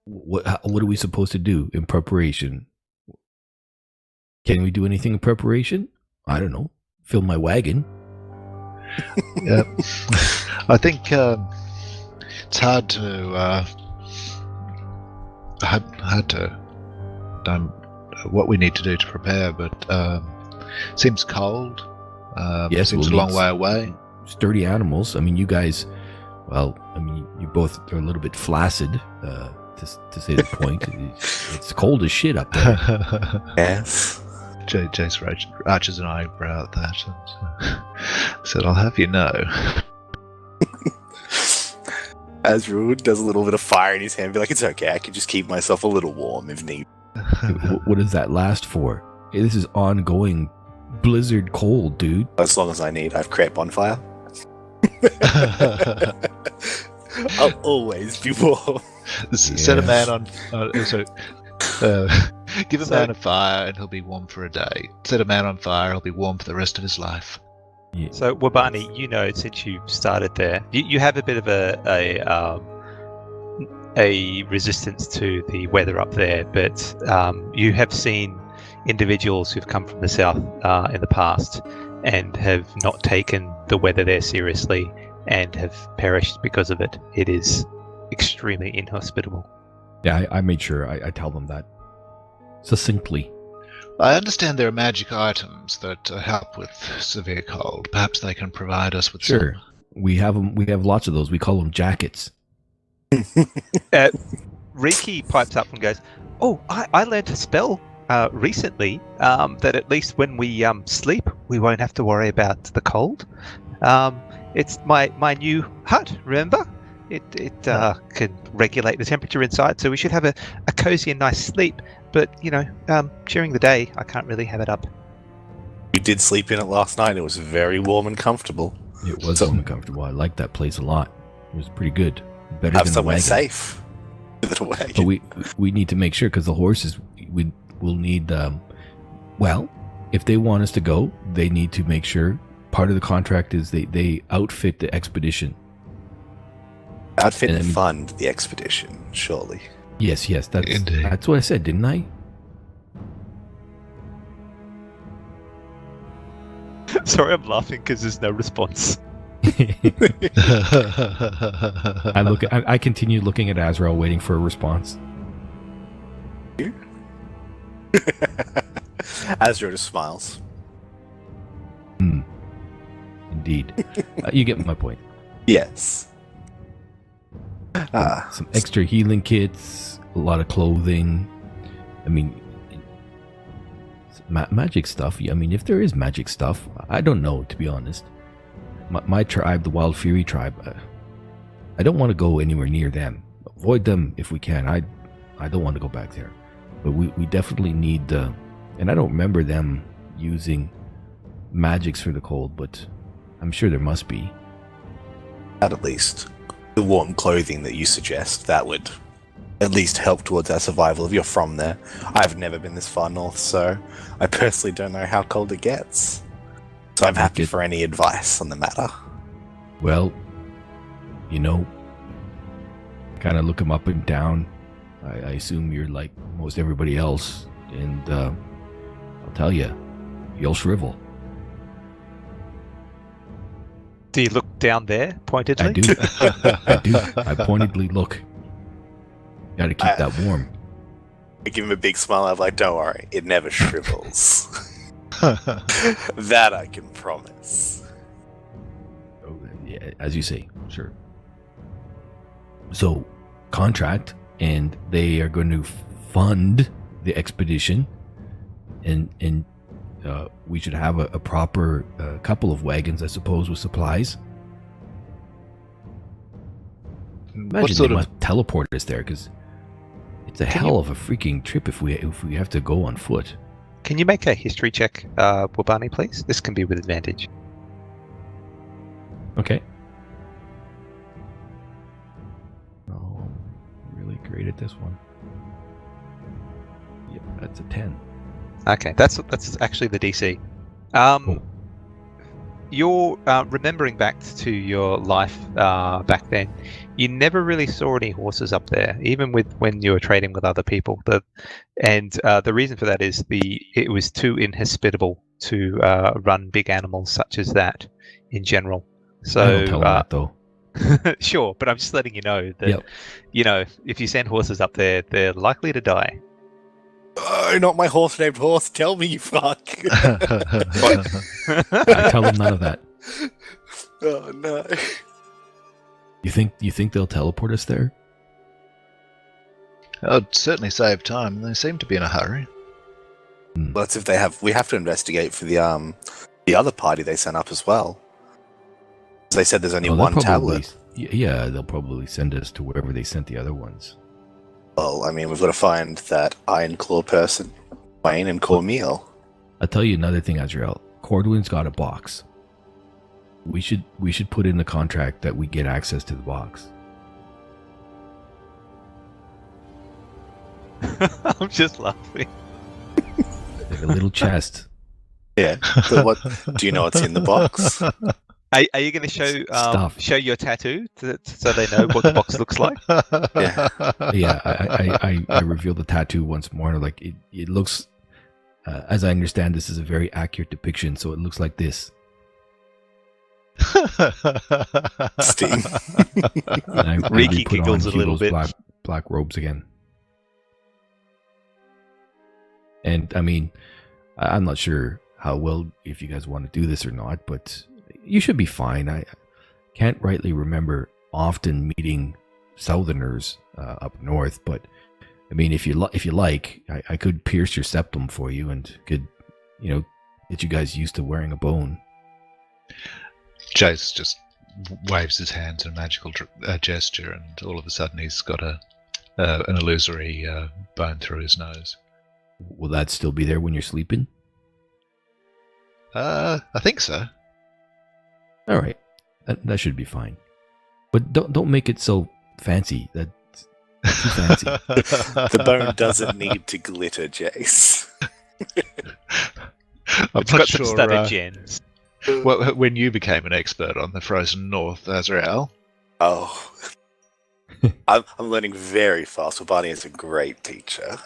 What are we supposed to do in preparation? Can we do anything in preparation? I don't know. Fill my wagon. Yeah. I think it's hard to what we need to do to prepare, but seems cold. Yes, seems a long way away. Sturdy animals. I mean, you guys. Well, I mean, you both are a little bit flaccid, to say the point. It's cold as shit up there. Yes. Jace arches an eyebrow at that and said, "I'll have you know." Azrael does a little bit of fire in his hand, be like, "It's okay, I can just keep myself a little warm if need." What does that last for? Hey, this is ongoing blizzard cold, dude. As long as I need, I have crepe bonfire. I'll always be warm. Set a man on. Give a man a fire and he'll be warm for a day. Set a man on fire, he'll be warm for the rest of his life. Yeah. So, Wabani, since you started there, you have a bit of a resistance to the weather up there, but you have seen individuals who've come from the south in the past and have not taken the weather there seriously and have perished because of it. It is extremely inhospitable. Yeah, I made sure I tell them that succinctly. I understand there are magic items that help with severe cold. Perhaps they can provide us with Sure. some. We have them. We have lots of those. We call them jackets. Riki pipes up and goes, "Oh, I learned a spell recently that at least when we sleep, we won't have to worry about the cold. It's my new hut, remember? It can regulate the temperature inside, so we should have a cozy and nice sleep. But, during the day, I can't really have it up." We did sleep in it last night. It was very warm and comfortable. It was warm and comfortable. I liked that place a lot. It was pretty good. Better Have than somewhere the wagon. safe. The wagon. But we need to make sure, because the horses, we'll need, if they want us to go, they need to make sure part of the contract is they outfit the expedition. Outfit and fund the expedition, surely. Yes, that's what I said, didn't I? Sorry, I'm laughing because there's no response. I continue looking at Azrael, waiting for a response. Azrael just smiles. Indeed. You get my point. Yes. Some extra healing kits, a lot of clothing. I mean, magic stuff. I mean, if there is magic stuff, I don't know, to be honest. My tribe, the Wild Fury tribe, I don't want to go anywhere near them. Avoid them if we can. I don't want to go back there. But we definitely need, and I don't remember them using magics for the cold, but I'm sure there must be. At least the warm clothing that you suggest, that would at least help towards our survival if you're from there. I've never been this far north, so I personally don't know how cold it gets. So I'm happy for any advice on the matter. Well, you know, kind of look him up and down. I assume you're like most everybody else, and I'll tell you, you'll shrivel. Do you look down there pointedly? I do. I do. I pointedly look. Got to keep that warm. I give him a big smile. I'm like, don't worry, it never shrivels. That I can promise. Oh, yeah, as you say, sure. So, contract, and they are going to fund the expedition, and we should have a proper couple of wagons, I suppose, with supplies. Imagine they must teleport us there, because it's a hell of a freaking trip if we have to go on foot. Can you make a history check, Wabani, please? This can be with advantage. Okay. Oh, I'm really great at this one. Yep, that's a 10. Okay, that's actually the DC. Cool. You're remembering back to your life back then. You never really saw any horses up there, even when you were trading with other people. The reason for that is it was too inhospitable to run big animals such as that in general. So I don't tell them that though. Sure, but I'm just letting you know that you know, if you send horses up there, they're likely to die. Oh, not my horse named Horse. Tell me, you fuck. I tell them none of that. Oh no. You think they'll teleport us there? I'd certainly save time. They seem to be in a hurry. Well, that's if they have. We have to investigate for the other party they sent up as well. So they said there's only one tablet. Yeah, they'll probably send us to wherever they sent the other ones. Well, I mean, we've got to find that Iron Claw person, Wayne and Cormeal. I'll tell you another thing, Azrael. Kordwin's got a box. We should put in the contract that we get access to the box. I'm just laughing. Like a little chest. Yeah. But what? Do you know what's in the box? Are you going to show your tattoo so they know what the box looks like? Yeah. Yeah. I reveal the tattoo once more. Like it looks. As I understand, this is a very accurate depiction, so it looks like this. Steam. Riki giggles a little bit. Black robes again. And I mean, I'm not sure how well if you guys want to do this or not, but you should be fine. I can't rightly remember often meeting Southerners up north, but I mean, if you like, I could pierce your septum for you and could, get you guys used to wearing a bone. Jace just waves his hands in a magical gesture, and all of a sudden he's got an illusory bone through his nose. Will that still be there when you're sleeping? I think so. All right, that should be fine. But don't make it so fancy. That's too fancy. The bone doesn't need to glitter, Jace. It's got some studded gems. Well, when you became an expert on the frozen north, Azrael? Oh. I'm learning very fast. Wabani is a great teacher.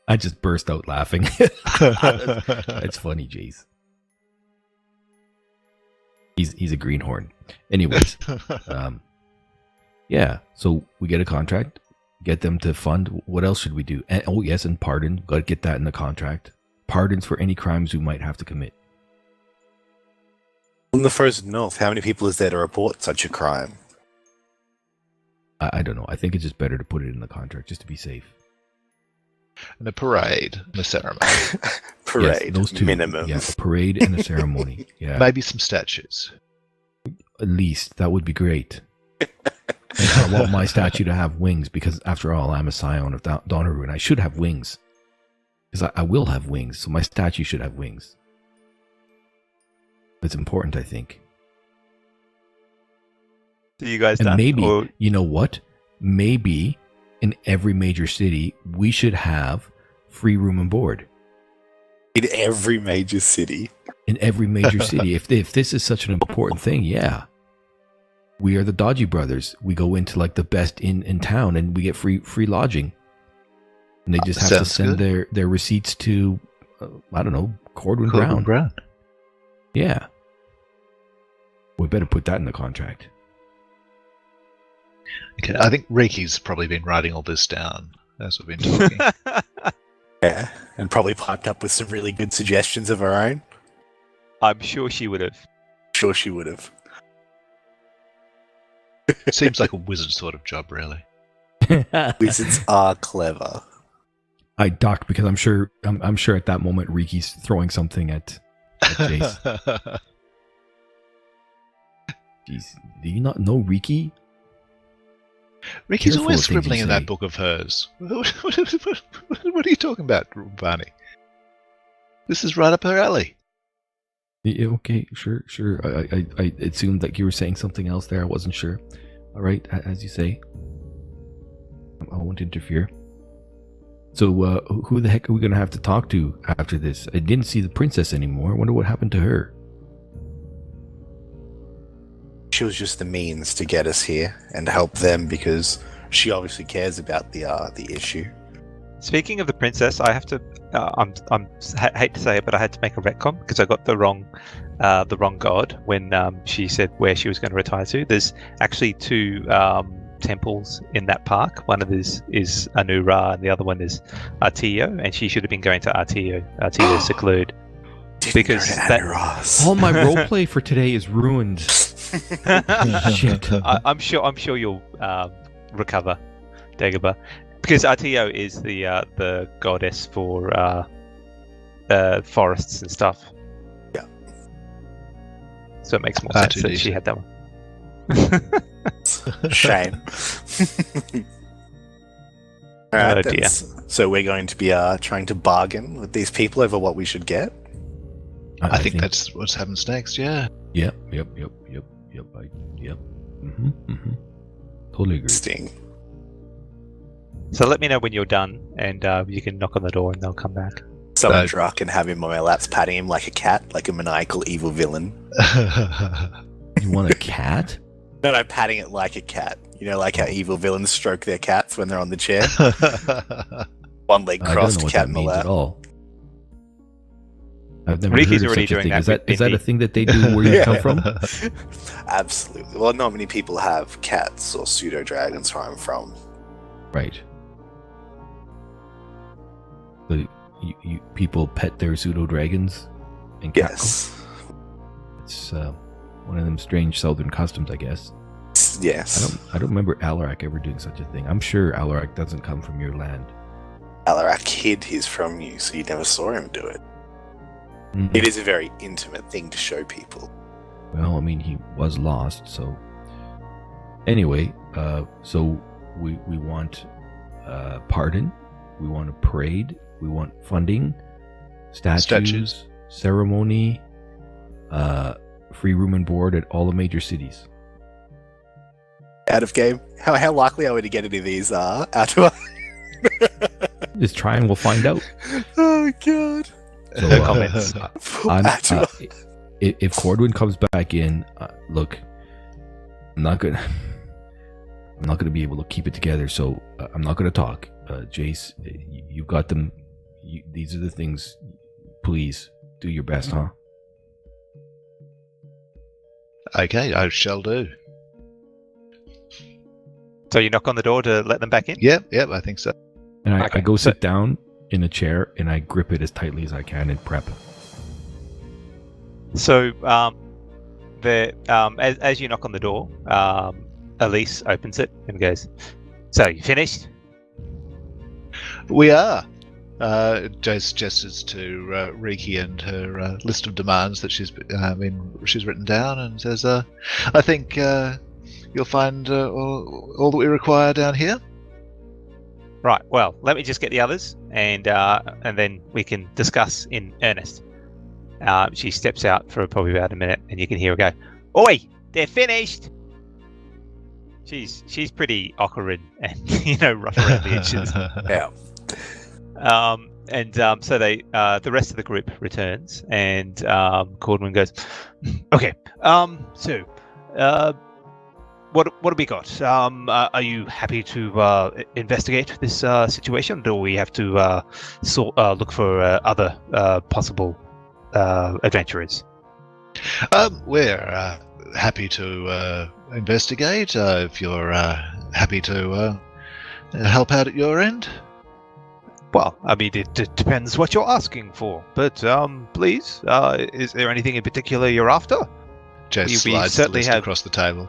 I just burst out laughing. It's funny, Jace. He's a greenhorn. Anyways, yeah. So we get a contract, get them to fund. What else should we do? And, yes, and pardon. Got to get that in the contract. Pardons for any crimes we might have to commit. In the frozen north, how many people is there to report such a crime? I don't know. I think it's just better to put it in the contract just to be safe. And a parade, and a ceremony. Parade, yes, those two, minimum. Yeah, a parade and a ceremony. Yeah, maybe some statues. At least that would be great. And I want my statue to have wings because, after all, I'm a scion of Donneru, and I should have wings because I will have wings. So my statue should have wings. It's important, I think. So you guys And done? maybe, Or- you know what? Maybe in every major city, we should have free room and board. In every major city. In every major city. If this is such an important thing, yeah. We are the Dodgy Brothers. We go into like the best inn in town and we get free lodging. And they just have to Sounds send good. their receipts to, I don't know, Kordwin Kordwin Brown. Yeah. We better put that in the contract. Okay, I think Riki's probably been writing all this down as we've been talking. Yeah. And probably piped up with some really good suggestions of her own. I'm sure she would have. Sure she would have. Seems like a wizard sort of job, really. Wizards are clever. I ducked because I'm sure at that moment Riki's throwing something at Jace. Jeez, do you not know Riki? Riki's Careful always with things you scribbling in say. that book of hers. What are you talking about, Barney? This is right up her alley. Yeah, okay, sure. I assumed that you were saying something else there. I wasn't sure. All right, as you say. I won't interfere. So, who the heck are we going to have to talk to after this? I didn't see the princess anymore. I wonder what happened to her. She was just the means to get us here and help them because she obviously cares about the issue. Speaking of the princess, I have to. Hate to say it, but I had to make a retcon because I got the wrong god when she said where she was going to retire to. There's actually two temples in that park. One of these is Anu Ra, and the other one is Artio, and she should have been going to Artio Seclude. Because that- All my roleplay for today is ruined. Shit. I'm sure you'll recover, Dagobah, because Artio is the goddess for forests and stuff. Yeah. So it makes more sense that she had that one. Shame. Alright, Oh, then. dear. So we're going to be trying to bargain with these people over what we should get. I think that's what happens next, yeah. Yep. Totally agree. Sting. So let me know when you're done, and you can knock on the door, and they'll come back. Someone No. drunk and have him on my laps, patting him like a cat, like a maniacal evil villain. You want a cat? No, patting it like a cat. You know, like how evil villains stroke their cats when they're on the chair. One leg I don't crossed, know what cat that in the means lap. at all. I've never Riki's heard of already such a doing thing. that Is that a with thing that they do where you Yeah. come from? Absolutely. Well, not many people have cats or pseudo dragons where I'm from. Right. So you people pet their pseudo dragons and cat Yes. It's one of them strange southern customs, I guess. Yes. I don't remember Alarak ever doing such a thing. I'm sure Alarak doesn't come from your land. Alarak hid his from you, so you never saw him do it. Mhm. It is a very intimate thing to show people. Well, I mean, he was lost, so anyway, so we want pardon, we want a parade, we want funding, statues. Ceremony, free room and board at all the major cities. Out of game? How likely are we to get any of these out to us? Just try and we'll find out. Oh, God. So, Comments. Out to us. If Kordwin comes back in, look, I'm not gonna be able to keep it together. So I'm not gonna talk. Jace, you've got them. These are the things. Please do your best, huh? Okay, I shall do. So you knock on the door to let them back in? Yep, I think so. And I Okay, go so- sit down in a chair and I grip it as tightly as I can and prep. So, as you knock on the door, Elise opens it and goes, "So you finished?" We are. Jace gestures to Riki and her list of demands that she's written down, and says, "I think you'll find all that we require down here." Right. Well, let me just get the others, and then we can discuss in earnest. She steps out for probably about a minute, and you can hear her go, "Oi, they're finished." She's pretty awkward and rough around the edges. Yeah. So they the rest of the group returns, and Kordwin goes, "Okay, so what have we got? Are you happy to investigate this situation, or do we have to look for other possible adventurers?" We're happy to investigate if you're happy to help out at your end. Well, I mean, it depends what you're asking for, but please, is there anything in particular you're after? Jace We slides the certainly list have- across the table.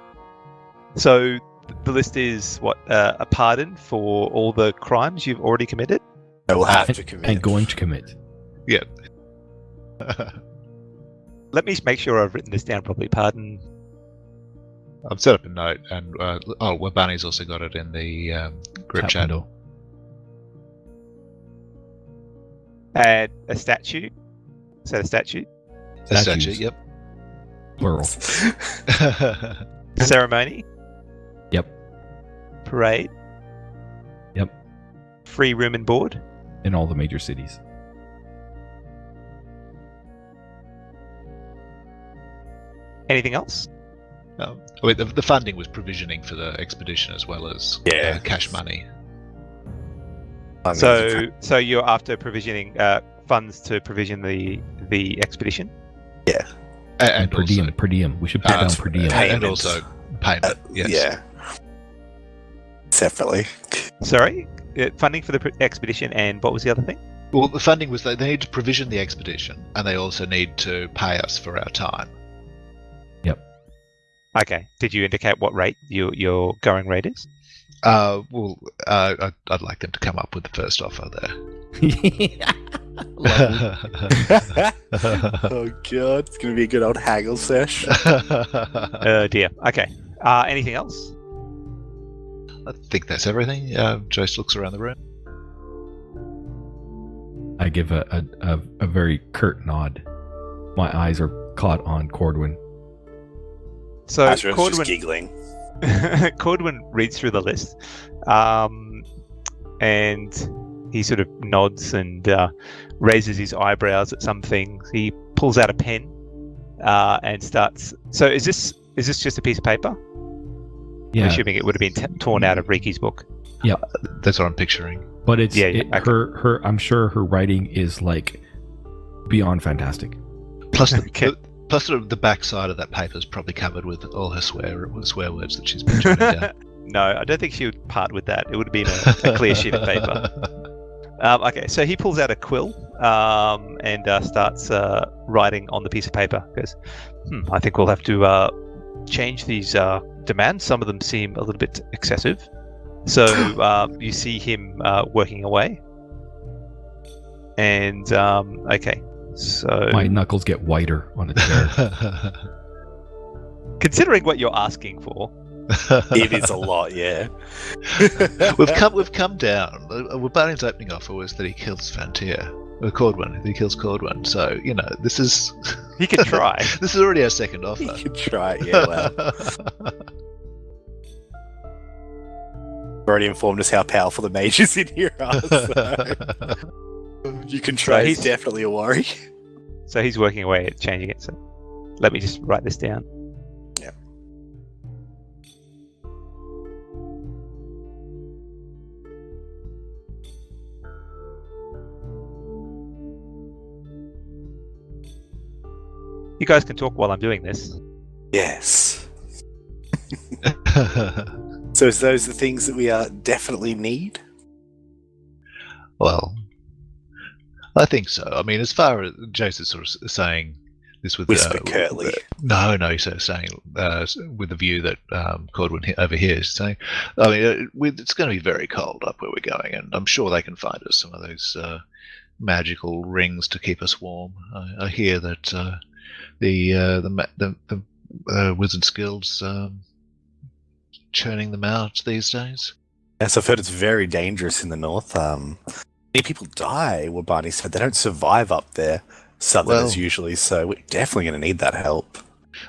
So the list is what a pardon for all the crimes you've already committed. I will have to commit. And going to commit. Yeah. Let me make sure I've written this down properly. Pardon. I've set up a note, and Bunny's also got it in the group chat. window. And a statute. Is that a statute? A statue, Statues. yep. Plural. Ceremony. Yep. Parade. Yep. Free room and board. In all the major cities. Anything else? I mean, the funding was provisioning for the expedition as well as Yeah. cash money. I mean, So you're after provisioning funds to provision the expedition. And per diem. Per diem. We should put down per diem. pay- and Payment. also payment. Yes. Yeah. Separately. Sorry, funding for the expedition, and what was the other thing? Well, the funding was they need to provision the expedition, and they also need to pay us for our time. Okay. Did you indicate what rate your going rate is? I'd like them to come up with the first offer there. Oh god, it's gonna be a good old haggle sesh. Dear. Okay. Anything else? I think that's everything. Jace looks around the room. I give a very curt nod. My eyes are caught on Kordwin. So Azrael's just Kordwin, giggling. Kordwin reads through the list, and he sort of nods and raises his eyebrows at some things. He pulls out a pen and starts. So is this just a piece of paper? Yeah, I'm assuming it would have been torn out of Riki's book. That's what I'm picturing. but it's okay. her. I'm sure her writing is like beyond fantastic. Plus, Okay. plus the back side of that paper is probably covered with all her swear words that she's been turning down. No, I don't think she would part with that. It would have been a clear sheet of paper. Okay, so he pulls out a quill and starts writing on the piece of paper. Goes, I think we'll have to change these demands. Some of them seem a little bit excessive. So you see him working away. And okay, so My knuckles get whiter on a chair. considering what you're asking for, It is a lot, yeah. we've come down. Barney's opening offer was that he kills Frontier. Kordwin. He kills Kordwin. So, this is he could try. this is already our second offer. You can try it, yeah, well. Already informed us how powerful the mages in here are, so you can try. So It's definitely a worry. So he's working away at changing it. So let me just write this down. Yeah. You guys can talk while I'm doing this. Yes. So is those the things that we definitely need? Well, I think so. I mean, as far as Jace is sort of saying this with Whisper curtly. No, he's saying with the view that Kordwin over here is saying, I mean, it's going to be very cold up where we're going, and I'm sure they can find us some of those magical rings to keep us warm. I hear that the Wizards Guild's churning them out these days. Yes, I've heard it's very dangerous in the north. Many people die, Wabani said. They don't survive up there. Southerners Well- usually, so we're definitely going to need that help.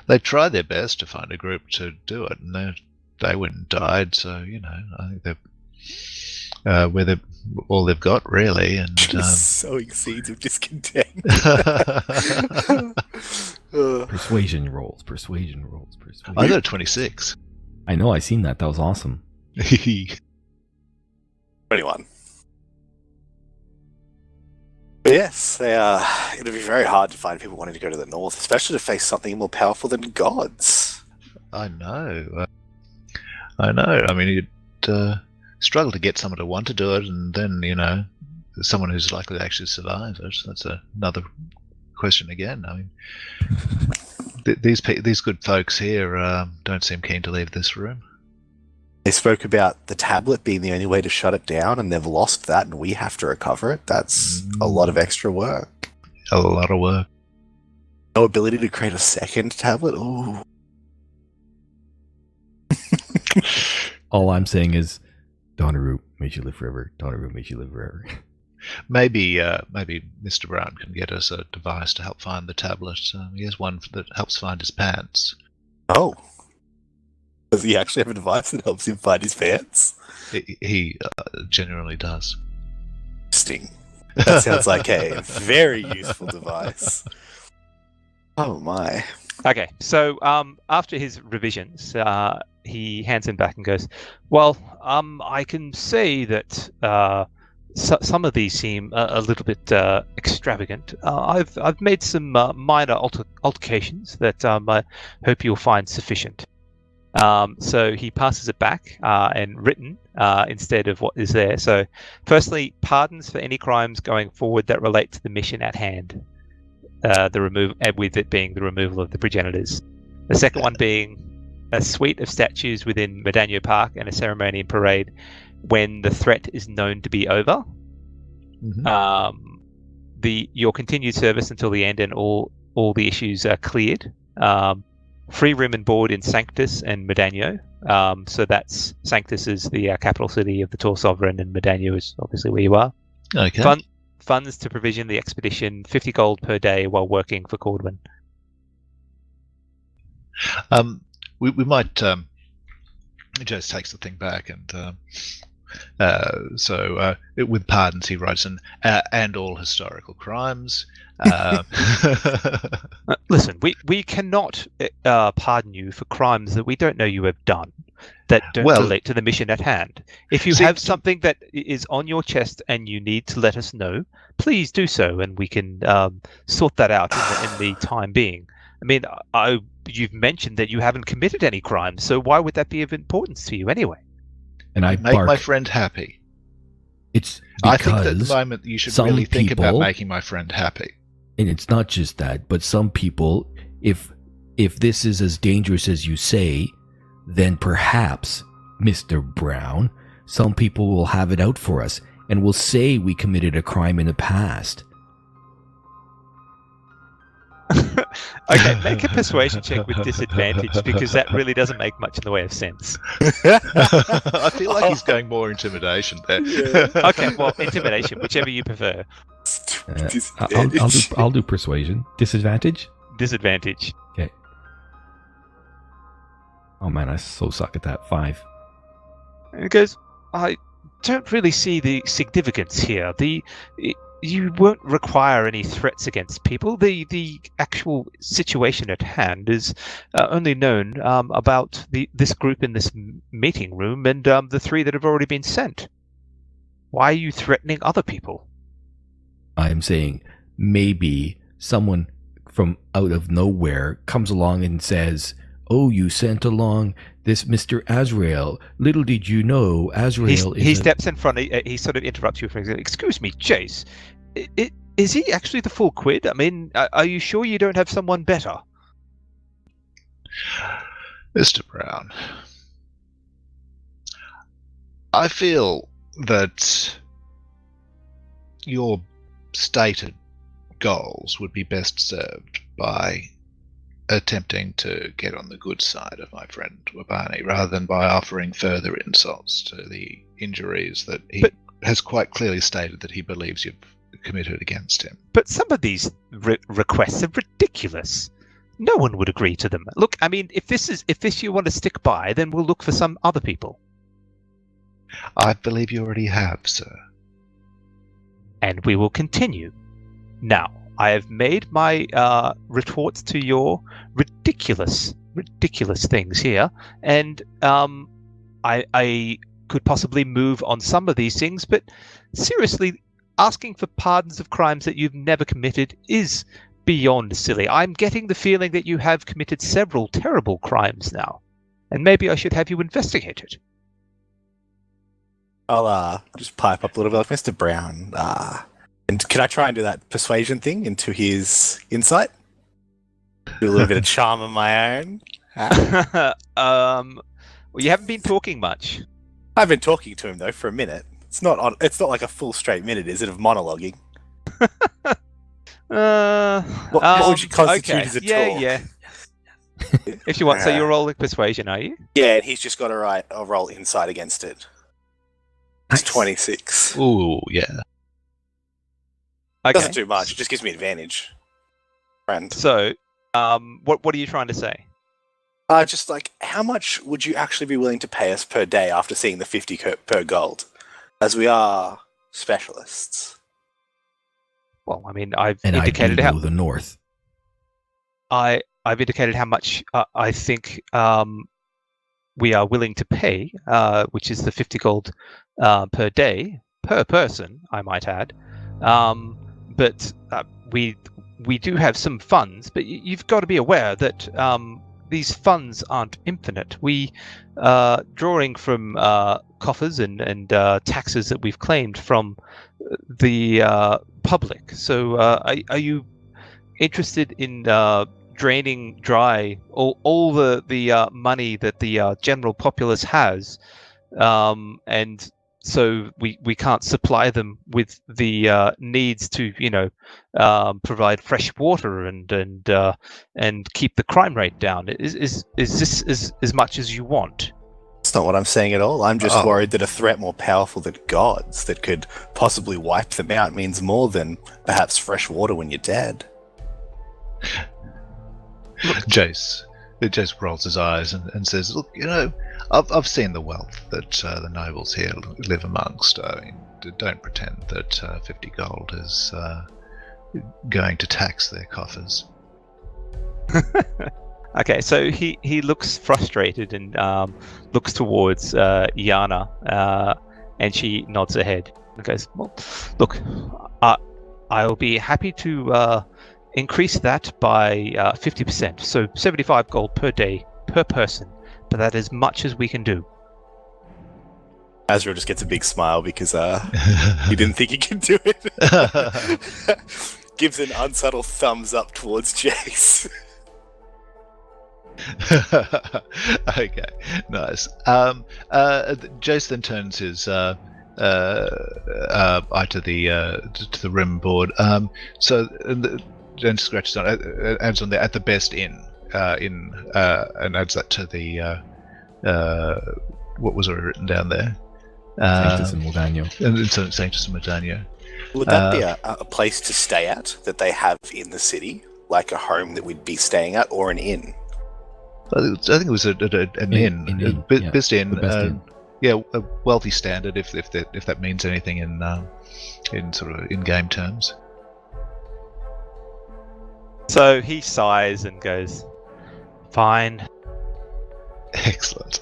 They tried their best to find a group to do it, and they went and died. So I think they're all they've got really, and Sowing seeds of discontent. Persuasion rolls. I got a 26. I know. I seen that. That was awesome. 21. But yes, it'll be very hard to find people wanting to go to the north, especially to face something more powerful than gods. I know. I mean, you'd struggle to get someone to want to do it, and then someone who's likely to actually survive it. That's another question again. I mean, these good folks here don't seem keen to leave this room. They spoke about the tablet being the only way to shut it down, and they've lost that, and we have to recover it. That's a lot of extra work. A lot of work. No ability to create a second tablet? Ooh. All I'm saying is, Donneru makes you live forever. Donneru makes you live forever. Maybe Mr. Brown can get us a device to help find the tablet. He has one that helps find his pants. Oh. Does he actually have a device that helps him find his pants? He genuinely does. Interesting. That sounds like a very useful device. Oh my. Okay, so after his revisions, he hands him back and goes, "Well, I can say that some of these seem a little bit extravagant. I've made some minor alterations that I hope you'll find sufficient." So he passes it back and written instead of what is there. So, firstly, pardons for any crimes going forward that relate to the mission at hand. With it being the removal of the progenitors. The second one being a suite of statues within Modaño Park and a ceremony and parade when the threat is known to be over. Mm-hmm. Your continued service until the end and all the issues are cleared. Free room and board in Sanctus and Modaño. So that's Sanctus is the capital city of the Tor Sovereign, and Modaño is obviously where you are. Okay. Funds to provision the expedition, 50 gold per day while working for Kordwin. We might. Jose takes the thing back, and with pardons he writes in and all historical crimes. Listen, we cannot pardon you for crimes that we don't know you have done that don't relate to the mission at hand. If you have something that is on your chest and you need to let us know, please do so, and we can sort that out in the time being. I mean, you've mentioned that you haven't committed any crimes, so why would that be of importance to you anyway? And I make my friend happy. It's I think that at the moment you should really think about making my friend happy. And it's not just that, but some people, if this is as dangerous as you say, then perhaps, Mr. Brown, some people will have it out for us and will say we committed a crime in the past. Okay, make a persuasion check with disadvantage, because that really doesn't make much in the way of sense. I feel like he's going more intimidation there. Yeah. Okay, well, intimidation, whichever you prefer. I'll do persuasion. Disadvantage? Disadvantage. Okay. Oh man, I so suck at that. 5. And it goes, I don't really see the significance here. You won't require any threats against people. The actual situation at hand is only known about this group in this meeting room and the 3 that have already been sent. Why are you threatening other people? I'm saying maybe someone from out of nowhere comes along and says, "Oh, you sent along this Mr. Azrael. Little did you know Azrael is..." He steps in front. He sort of interrupts you for example. "Excuse me, Chase. Is he actually the full quid? I mean, are you sure you don't have someone better?" Mr. Brown, I feel that your stated goals would be best served by attempting to get on the good side of my friend Wabani, rather than by offering further insults to the injuries that he has quite clearly stated that he believes you've committed against him. But some of these requests are ridiculous. No one would agree to them. Look, I mean, if this you want to stick by, then we'll look for some other people. I believe you already have, sir. And we will continue. Now, I have made my retorts to your ridiculous things here, and I could possibly move on some of these things, but seriously, asking for pardons of crimes that you've never committed is beyond silly. I'm getting the feeling that you have committed several terrible crimes now, and maybe I should have you investigated. I'll just pipe up a little bit, like Mr. Brown. And can I try and do that persuasion thing into his insight? Do a little bit of charm of my own. Well, you haven't been talking much. I've been talking to him though for a minute. It's not like a full straight minute, is it, of monologuing? What would you constitute as a talk? Yeah. If you want, so you're rolling persuasion, are you? Yeah, and he's just got to roll insight against it. It's 26. Ooh, yeah. Okay. Doesn't do much. It just gives me advantage. Friend. So, what are you trying to say? Just like, how much would you actually be willing to pay us per day after seeing the 50 per gold? As we are specialists. Well, I mean, I've And indicated I do how know the north. I've indicated how much I think we are willing to pay, which is the 50 gold per day per person, I might add. But we do have some funds, but you've got to be aware that these funds aren't infinite. We drawing from coffers and taxes that we've claimed from the public. So are you interested in draining dry all the money that the general populace has, and so we can't supply them with the needs to provide fresh water and keep the crime rate down? Is this as much as you want? That's not what I'm saying at all. I'm just worried that a threat more powerful than gods that could possibly wipe them out means more than perhaps fresh water when you're dead. Jace rolls his eyes and says, "Look, I've seen the wealth that the nobles here live amongst. I mean, don't pretend that 50 gold is going to tax their coffers." Okay, so he looks frustrated and looks towards Yana, and she nods her head and goes, "Well, look, I'll be happy to increase that by 50%, so 75 gold per day per person, but that is much as we can do." Azrael just gets a big smile because he didn't think he could do it. Gives an unsubtle thumbs up towards Jace. Okay, nice. Jace then turns his eye to the rim board. Then scratches on it, adds on there at the best inn, and adds that to the what was already written down there. Sanctus and Modaño. And it's Sanctus and Modaño. Would that be a place to stay at that they have in the city, like a home that we'd be staying at, or an inn? I think it was an inn. Best inn. Best inn. Yeah, a wealthy standard, if that means anything in sort of in-game terms. So he sighs and goes, "Fine." Excellent.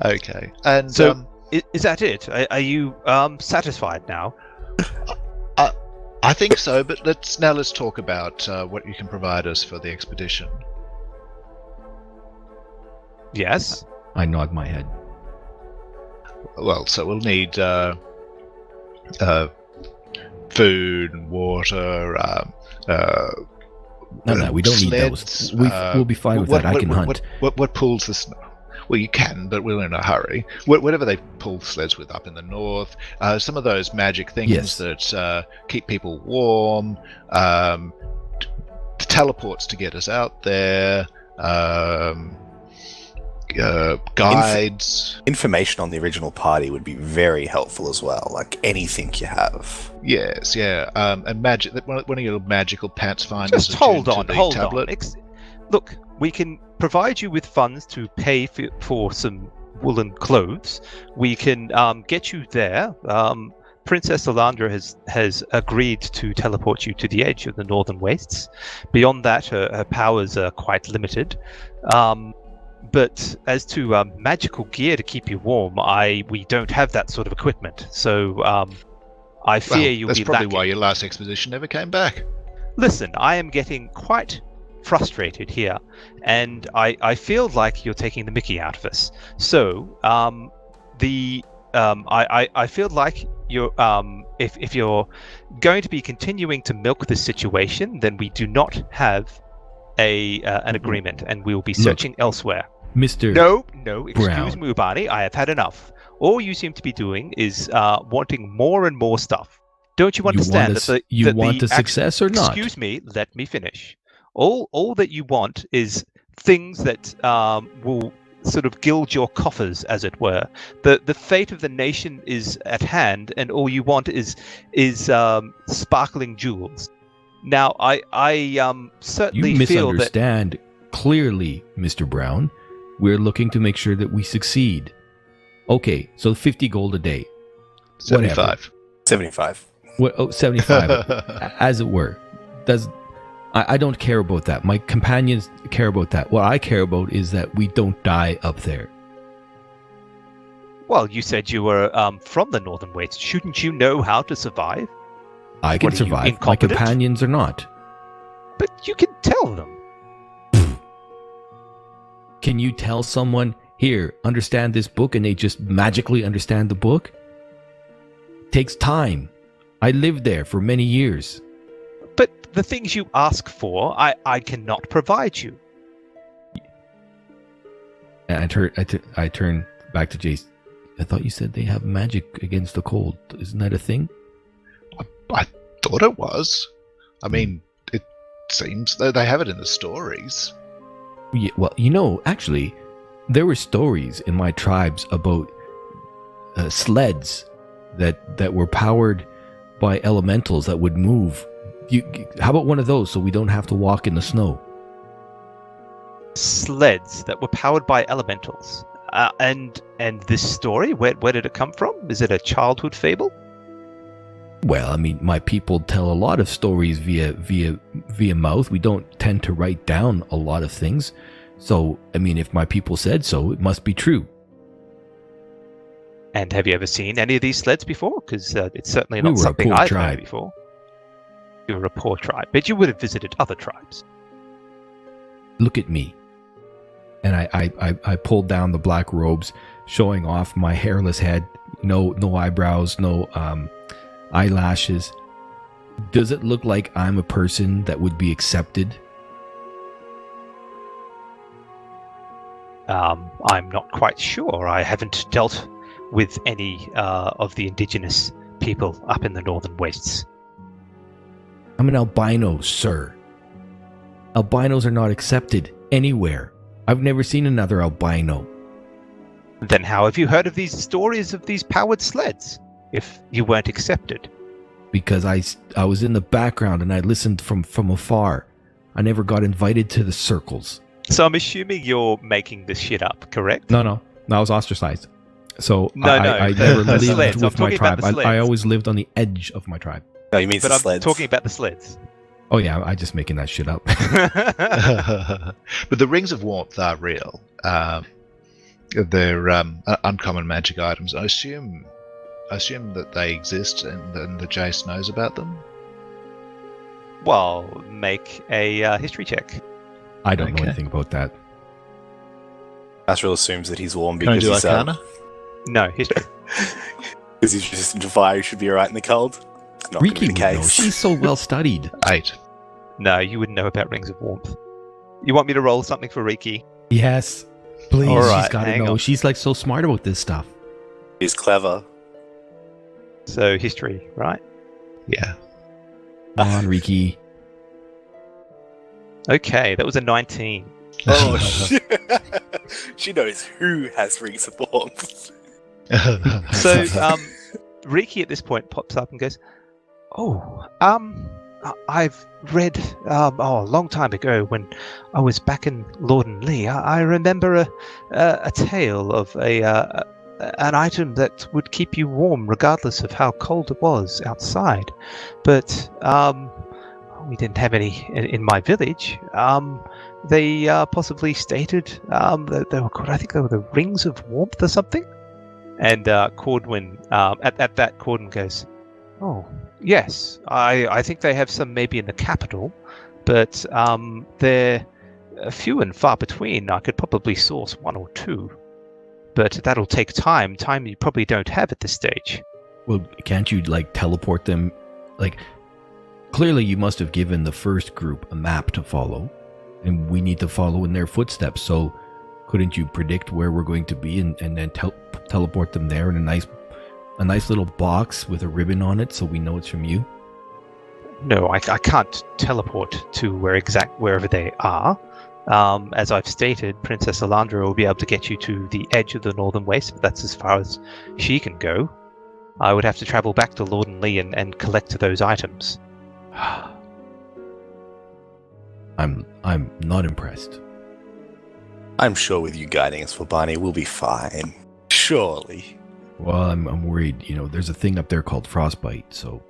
Okay, and so is that it? Are you satisfied now? I think so, but let's talk about what you can provide us for the expedition. Yes. I nod my head. Well, so we'll need food and water. No, we don't need those. We'll be fine with that. I can hunt. What pulls the snow? Well, you can, but we're in a hurry. Whatever they pull sleds with up in the north, some of those magic things that keep people warm, teleports to get us out there, guides. Information on the original party would be very helpful as well. Like anything you have. Yes, yeah. And magic. One of your magical pants finders. Just hold attuned to on, the hold tablet. on. Look, we can provide you with funds to pay for some woolen clothes. We can get you there. Princess Alandra has agreed to teleport you to the edge of the Northern Wastes. Beyond that, her powers are quite limited. But as to magical gear to keep you warm, we don't have that sort of equipment. So I fear you'll be That's probably lacking. why your last expedition never came back. Listen, I am getting quite frustrated here, and I feel like you're taking the mickey out of us. So I feel like you're if you're going to be continuing to milk this situation, then we do not have an agreement, and we will be searching elsewhere. Mr. No, excuse Brown. me, Ubani, I have had enough. All you seem to be doing is wanting more and more stuff. Don't you understand You want a success or not? Excuse me, let me finish. All that you want is things that will sort of gild your coffers, as it were. The fate of the nation is at hand, and all you want is sparkling jewels. Now, I certainly You feel that. misunderstand clearly, Mr. Brown. We're looking to make sure that we succeed. Okay, so 50 gold a day. 75. 75. What? Oh, 75, as it were. I don't care about that. My companions care about that. What I care about is that we don't die up there. Well, you said you were from the Northern Wastes. Shouldn't you know how to survive? I can What are you, survive. My incompetent? companions are not. But you can tell them. Can you tell someone, here, understand this book, and they just magically understand the book? It takes time. I lived there for many years. But the things you ask for, I cannot provide you. And I turn back to Jace. I thought you said they have magic against the cold. Isn't that a thing? I thought it was. I mean, it seems that they have it in the stories. Yeah, well, actually, there were stories in my tribes about sleds that were powered by elementals that would move. How about one of those so we don't have to walk in the snow? Sleds that were powered by elementals. And this story, where did it come from? Is it a childhood fable? Well, I mean, my people tell a lot of stories via mouth. We don't tend to write down a lot of things. So, I mean, if my people said so, it must be true. And have you ever seen any of these sleds before? Because it's certainly We not were a something poor I've tribe. heard before. You were a poor tribe, but you would have visited other tribes. Look at me. And I pulled down the black robes, showing off my hairless head. No eyebrows, no eyelashes. Does it look like I'm a person that would be accepted? I'm not quite sure. I haven't dealt with any of the indigenous people up in the Northern Wastes. I'm an albino, sir. Albinos are not accepted anywhere. I've never seen another albino. Then how have you heard of these stories of these powered sleds, if you weren't accepted? Because I was in the background and I listened from afar. I never got invited to the circles. So I'm assuming you're making this shit up, correct? No, I was ostracized. So No, I the never lived sleds. I'm with my talking about tribe. the I sleds. always lived on the edge of my tribe. No, you mean But the I'm sleds. talking about the sleds. Oh yeah, I'm just making that shit up. But the rings of warmth are real. They're uncommon magic items. I assume that they exist and that Jace knows about them. Well, make a history check. I don't know Okay. anything about that. Astral assumes that he's warm Can I because do he's Arcana? No, history. because he's resistant to fire. He should be alright in the cold. It's not going to Riki be the would know. case. She's so well studied. 8. No, you wouldn't know about rings of warmth. You want me to roll something for Riki? Yes, please. All right, She's got to hang know. on. She's like so smart about this stuff. He's clever. So history, right? Yeah. Come on, Riki. Okay, that was a 19. Oh, she knows who has rings of warmth. So, Riki at this point pops up and goes, "Oh, I've read a long time ago when I was back in Lord and Lee. I remember a tale of an item that would keep you warm regardless of how cold it was outside, but we didn't have any in my village. They possibly stated that they were called, I think they were the Rings of Warmth or something." And Kordwin, at that, Kordwin goes, "Oh, yes, I think they have some maybe in the capital, but they're few and far between. I could probably source one or two, but that'll take time you probably don't have at this stage." Well, can't you like teleport them? Like, clearly you must have given the first group a map to follow, and we need to follow in their footsteps. So couldn't you predict where we're going to be and then teleport them there in a nice little box with a ribbon on it so we know it's from you? No, I can't teleport to wherever they are. As I've stated, Princess Alandra will be able to get you to the edge of the Northern Waste, but that's as far as she can go. I would have to travel back to Lord and Lee and collect those items. I'm not impressed. I'm sure with you guiding us for Barney, we'll be fine. Surely. Well, I'm worried. You know, there's a thing up there called frostbite. So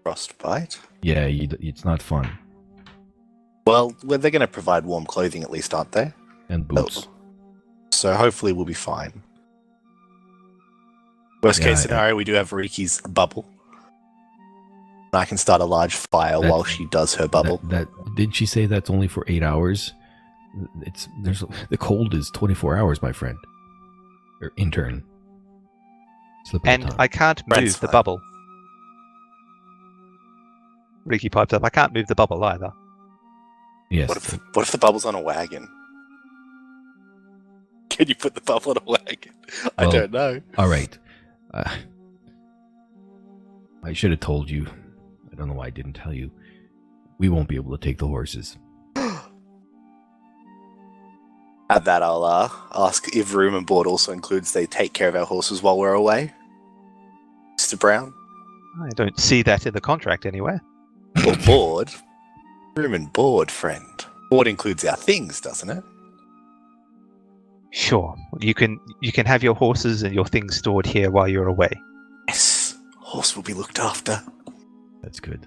Frostbite? yeah, it's not fun. Well, they're going to provide warm clothing at least, aren't they? And boots. So hopefully we'll be fine. Worst case scenario, we do have Riki's bubble. I can start a large fire while she does her bubble. That did she say that's only for 8 hours? The cold is 24 hours, my friend. Or intern. And I can't move the bubble. Riki pipes up. I can't move the bubble either. Yes. What if the bubble's on a wagon? Can you put the bubble on a wagon? I don't know. All right. I should have told you. I don't know why I didn't tell you. We won't be able to take the horses. At that, I'll ask if room and board also includes they take care of our horses while we're away. Mr. Brown? I don't see that in the contract anywhere. Or board? Room and board, friend. Board includes our things, doesn't it? Sure. You can have your horses and your things stored here while you're away. Yes. Horse will be looked after. That's good.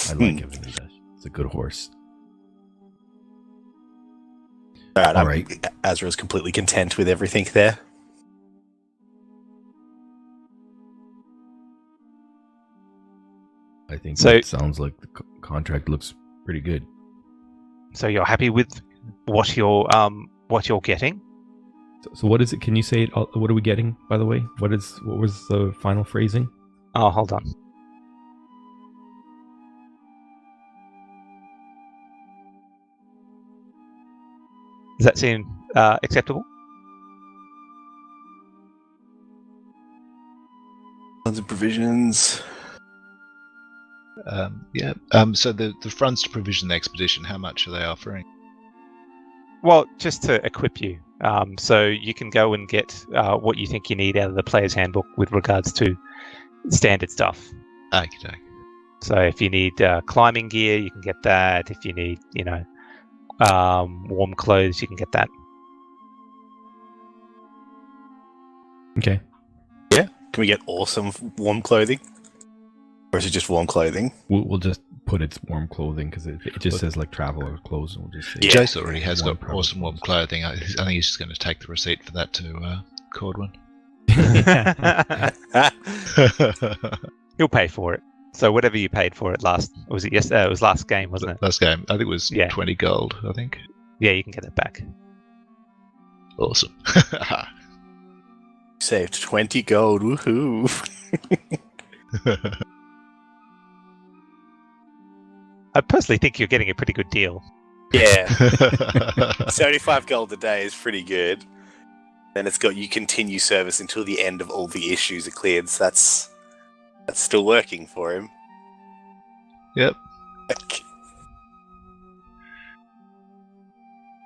I like everything he does. It's a good horse. All right. Azra's completely content with everything there. I think that sounds like the contract looks pretty good. So you're happy with what you're getting? So what is it? Can you say it? What are we getting, by the way? What was the final phrasing? Oh, hold on. Does that seem acceptable? Tons of provisions. Yeah. So the funds to provision the expedition, how much are they offering? Well, just to equip you. So you can go and get what you think you need out of the player's handbook with regards to standard stuff. Okay. So if you need climbing gear, you can get that. If you need, warm clothes, you can get that. Okay. Yeah. Can we get awesome warm clothing? Or is it just warm clothing? We'll just put it's warm clothing because it just says like traveler clothes. And we'll just say Jace already has got awesome warm clothing. I think he's just going to take the receipt for that to Kordwin. He'll pay for it. So whatever you paid for it last, was it yesterday? It was last game, wasn't it? Last game. I think it was 20 gold, I think. Yeah, you can get it back. Awesome. Saved 20 gold. Woohoo. I personally think you're getting a pretty good deal. Yeah. 75 gold a day is pretty good. Then it's got you continue service until the end of all the issues are cleared. So that's still working for him. Yep.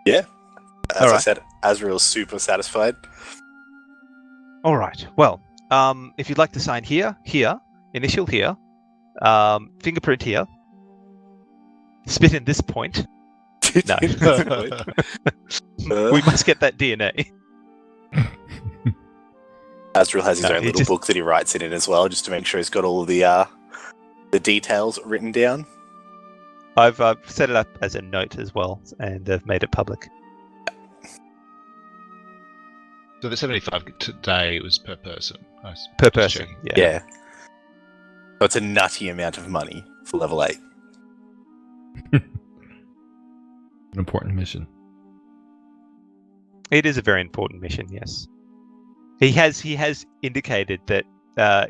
Yeah. As All I right. said, Azrael's super satisfied. All right. Well, if you'd like to sign here, initial here, fingerprint here, spit in this point. No. We must get that DNA. Azrael has his No, own he little just- book that he writes it in as well, just to make sure he's got all of the details written down. I've set it up as a note as well, and I've made it public. So the 75 today was per person. Per Just person. checking. Yeah. So it's a nutty amount of money for level 8. An important mission. It is a very important mission. Yes. He has indicated that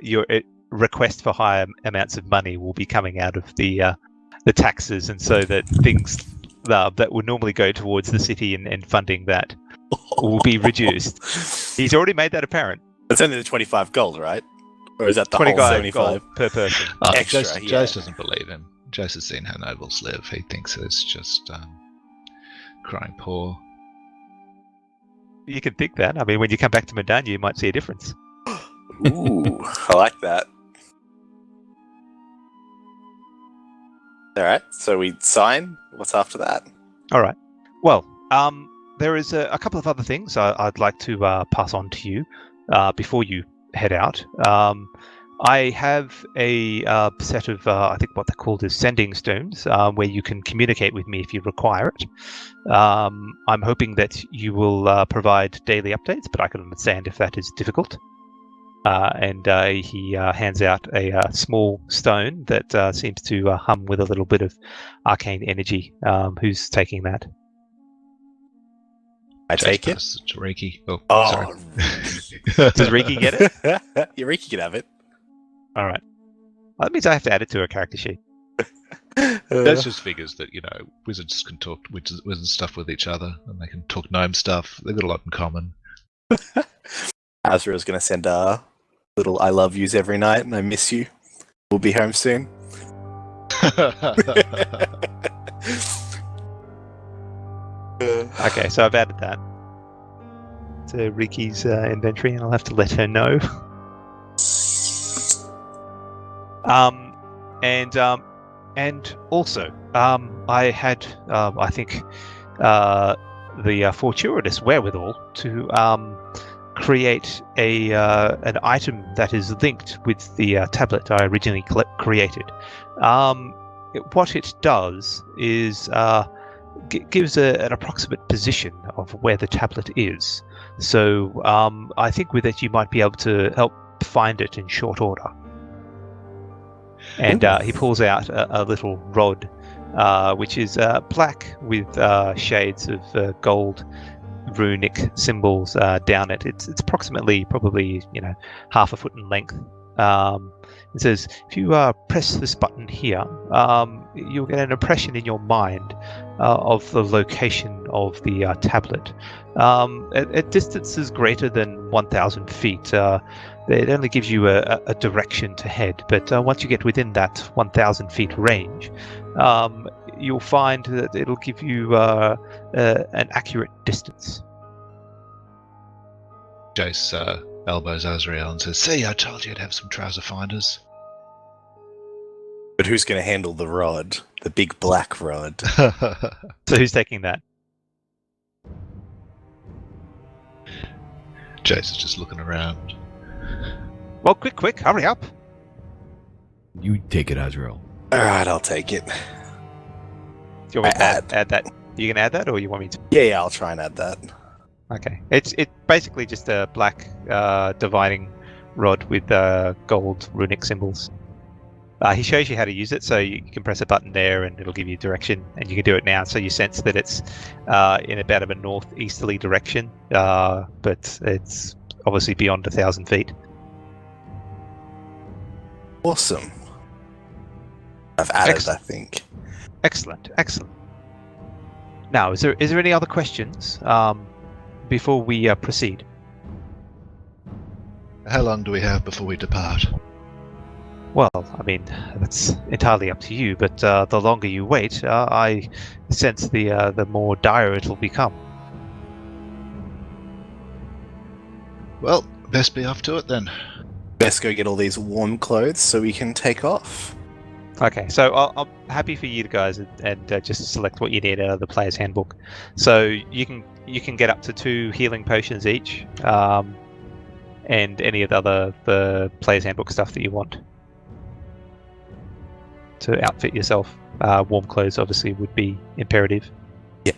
your request for higher amounts of money will be coming out of the taxes, and so that things that would normally go towards the city and funding that will be reduced. He's already made that apparent. It's only the 25 gold, right? Or is that the whole 25 75? gold per person. Extra, Jace, yeah. Jace doesn't believe him. Jace has seen how nobles live. He thinks it's just crying poor. You can think that. I mean, when you come back to Modaño, you might see a difference. Ooh, I like that. Alright, so we sign. What's after that? All right. Well, there is a couple of other things I'd like to pass on to you before you head out. I have a set of, I think what they're called is sending stones, where you can communicate with me if you require it. I'm hoping that you will provide daily updates, but I can understand if that is difficult. And he hands out a small stone that seems to hum with a little bit of arcane energy. Who's taking that? I Jace take it. passes to Reiki. Oh, Oh, sorry. Does Riki get it? Yeah, Riki can have it. All right. Well, that means I have to add it to a character sheet. That just figures that, wizards can talk wizard stuff with each other, and they can talk gnome stuff. They've got a lot in common. Azrael's going to send little I love yous every night, and I miss you. We'll be home soon. Okay, so I've added that to Riki's inventory, and I'll have to let her know. And also, I had, I think, the fortuitous wherewithal to create an item that is linked with the tablet I originally created. What it does is gives an approximate position of where the tablet is. So I think with it you might be able to help find it in short order. And he pulls out a little rod, which is black with shades of gold runic symbols down it. It's approximately probably half a foot in length. It says if you press this button here, you'll get an impression in your mind of the location of the tablet. At distances greater than 1,000 feet, it only gives you a direction to head, but once you get within that 1,000 feet range, you'll find that it'll give you an accurate distance. Jace elbows Azrael and says, "See, I told you I'd have some trouser finders." But who's going to handle the rod? The big black rod. So who's taking that? Jace is just looking around. Well, quick, hurry up. You take it, Azrael. Alright, I'll take it. Do you want me to Add. add that? You can add that, or you want me to? Yeah, I'll try and add that. Okay. It's basically just a black dividing rod with gold runic symbols. He shows you how to use it, so you can press a button there and it'll give you direction, and you can do it now. So you sense that it's in about of a northeasterly direction, but it's obviously beyond 1,000 feet. Awesome. I've added, Excellent. I think. Excellent. Now, is there any other questions before we proceed? How long do we have before we depart? Well, I mean, that's entirely up to you, but the longer you wait, I sense the more dire it'll become. Well, best be off to it then. Best go get all these warm clothes so we can take off. Okay, so I'm happy for you guys and just select what you need out of the player's handbook. So you can get up to 2 healing potions each, and any of the player's handbook stuff that you want to outfit yourself. Warm clothes obviously would be imperative. Yeah.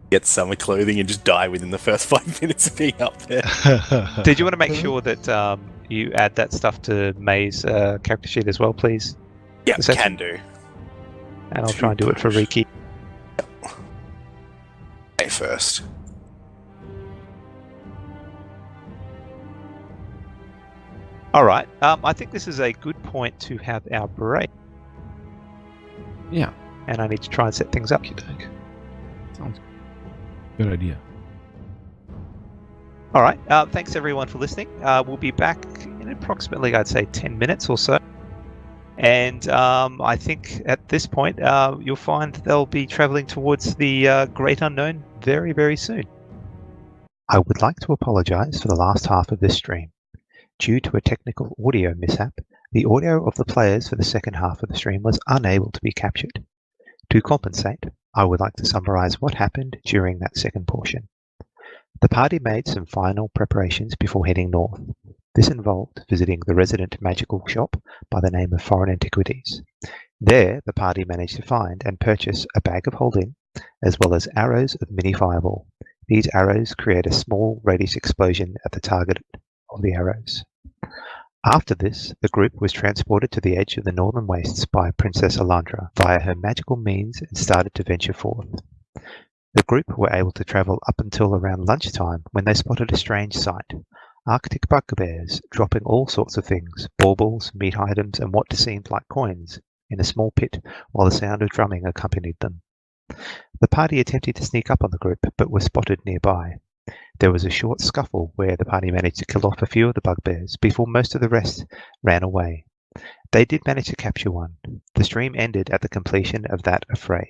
Get summer clothing and just die within the first 5 minutes of being up there. Did you want to make sure that you add that stuff to May's character sheet as well, please? Yeah, Is that- can do. And I'll try and do it for Riki. Okay, first. All right. I think this is a good point to have our break, Yeah, and I need to try and set things up. sounds good idea. All right. Thanks everyone for listening. We'll be back in approximately, I'd say, 10 minutes or so. And I think at this point, you'll find they'll be traveling towards the great unknown very, very soon. I would like to apologize for the last half of this stream. Due to a technical audio mishap, the audio of the players for the second half of the stream was unable to be captured. To compensate, I would like to summarize what happened during that second portion. The party made some final preparations before heading north. This involved visiting the resident magical shop by the name of Foreign Antiquities. There, the party managed to find and purchase a bag of holding, as well as arrows of mini fireball. These arrows create a small radius explosion at the target of the arrows. After this, the group was transported to the edge of the northern wastes by Princess Alandra via her magical means and started to venture forth. The group were able to travel up until around lunchtime when they spotted a strange sight. Arctic bugbears dropping all sorts of things, baubles, meat items, and what seemed like coins, in a small pit while the sound of drumming accompanied them. The party attempted to sneak up on the group, but were spotted nearby. There was a short scuffle where the party managed to kill off a few of the bugbears before most of the rest ran away. They did manage to capture one. The stream ended at the completion of that affray.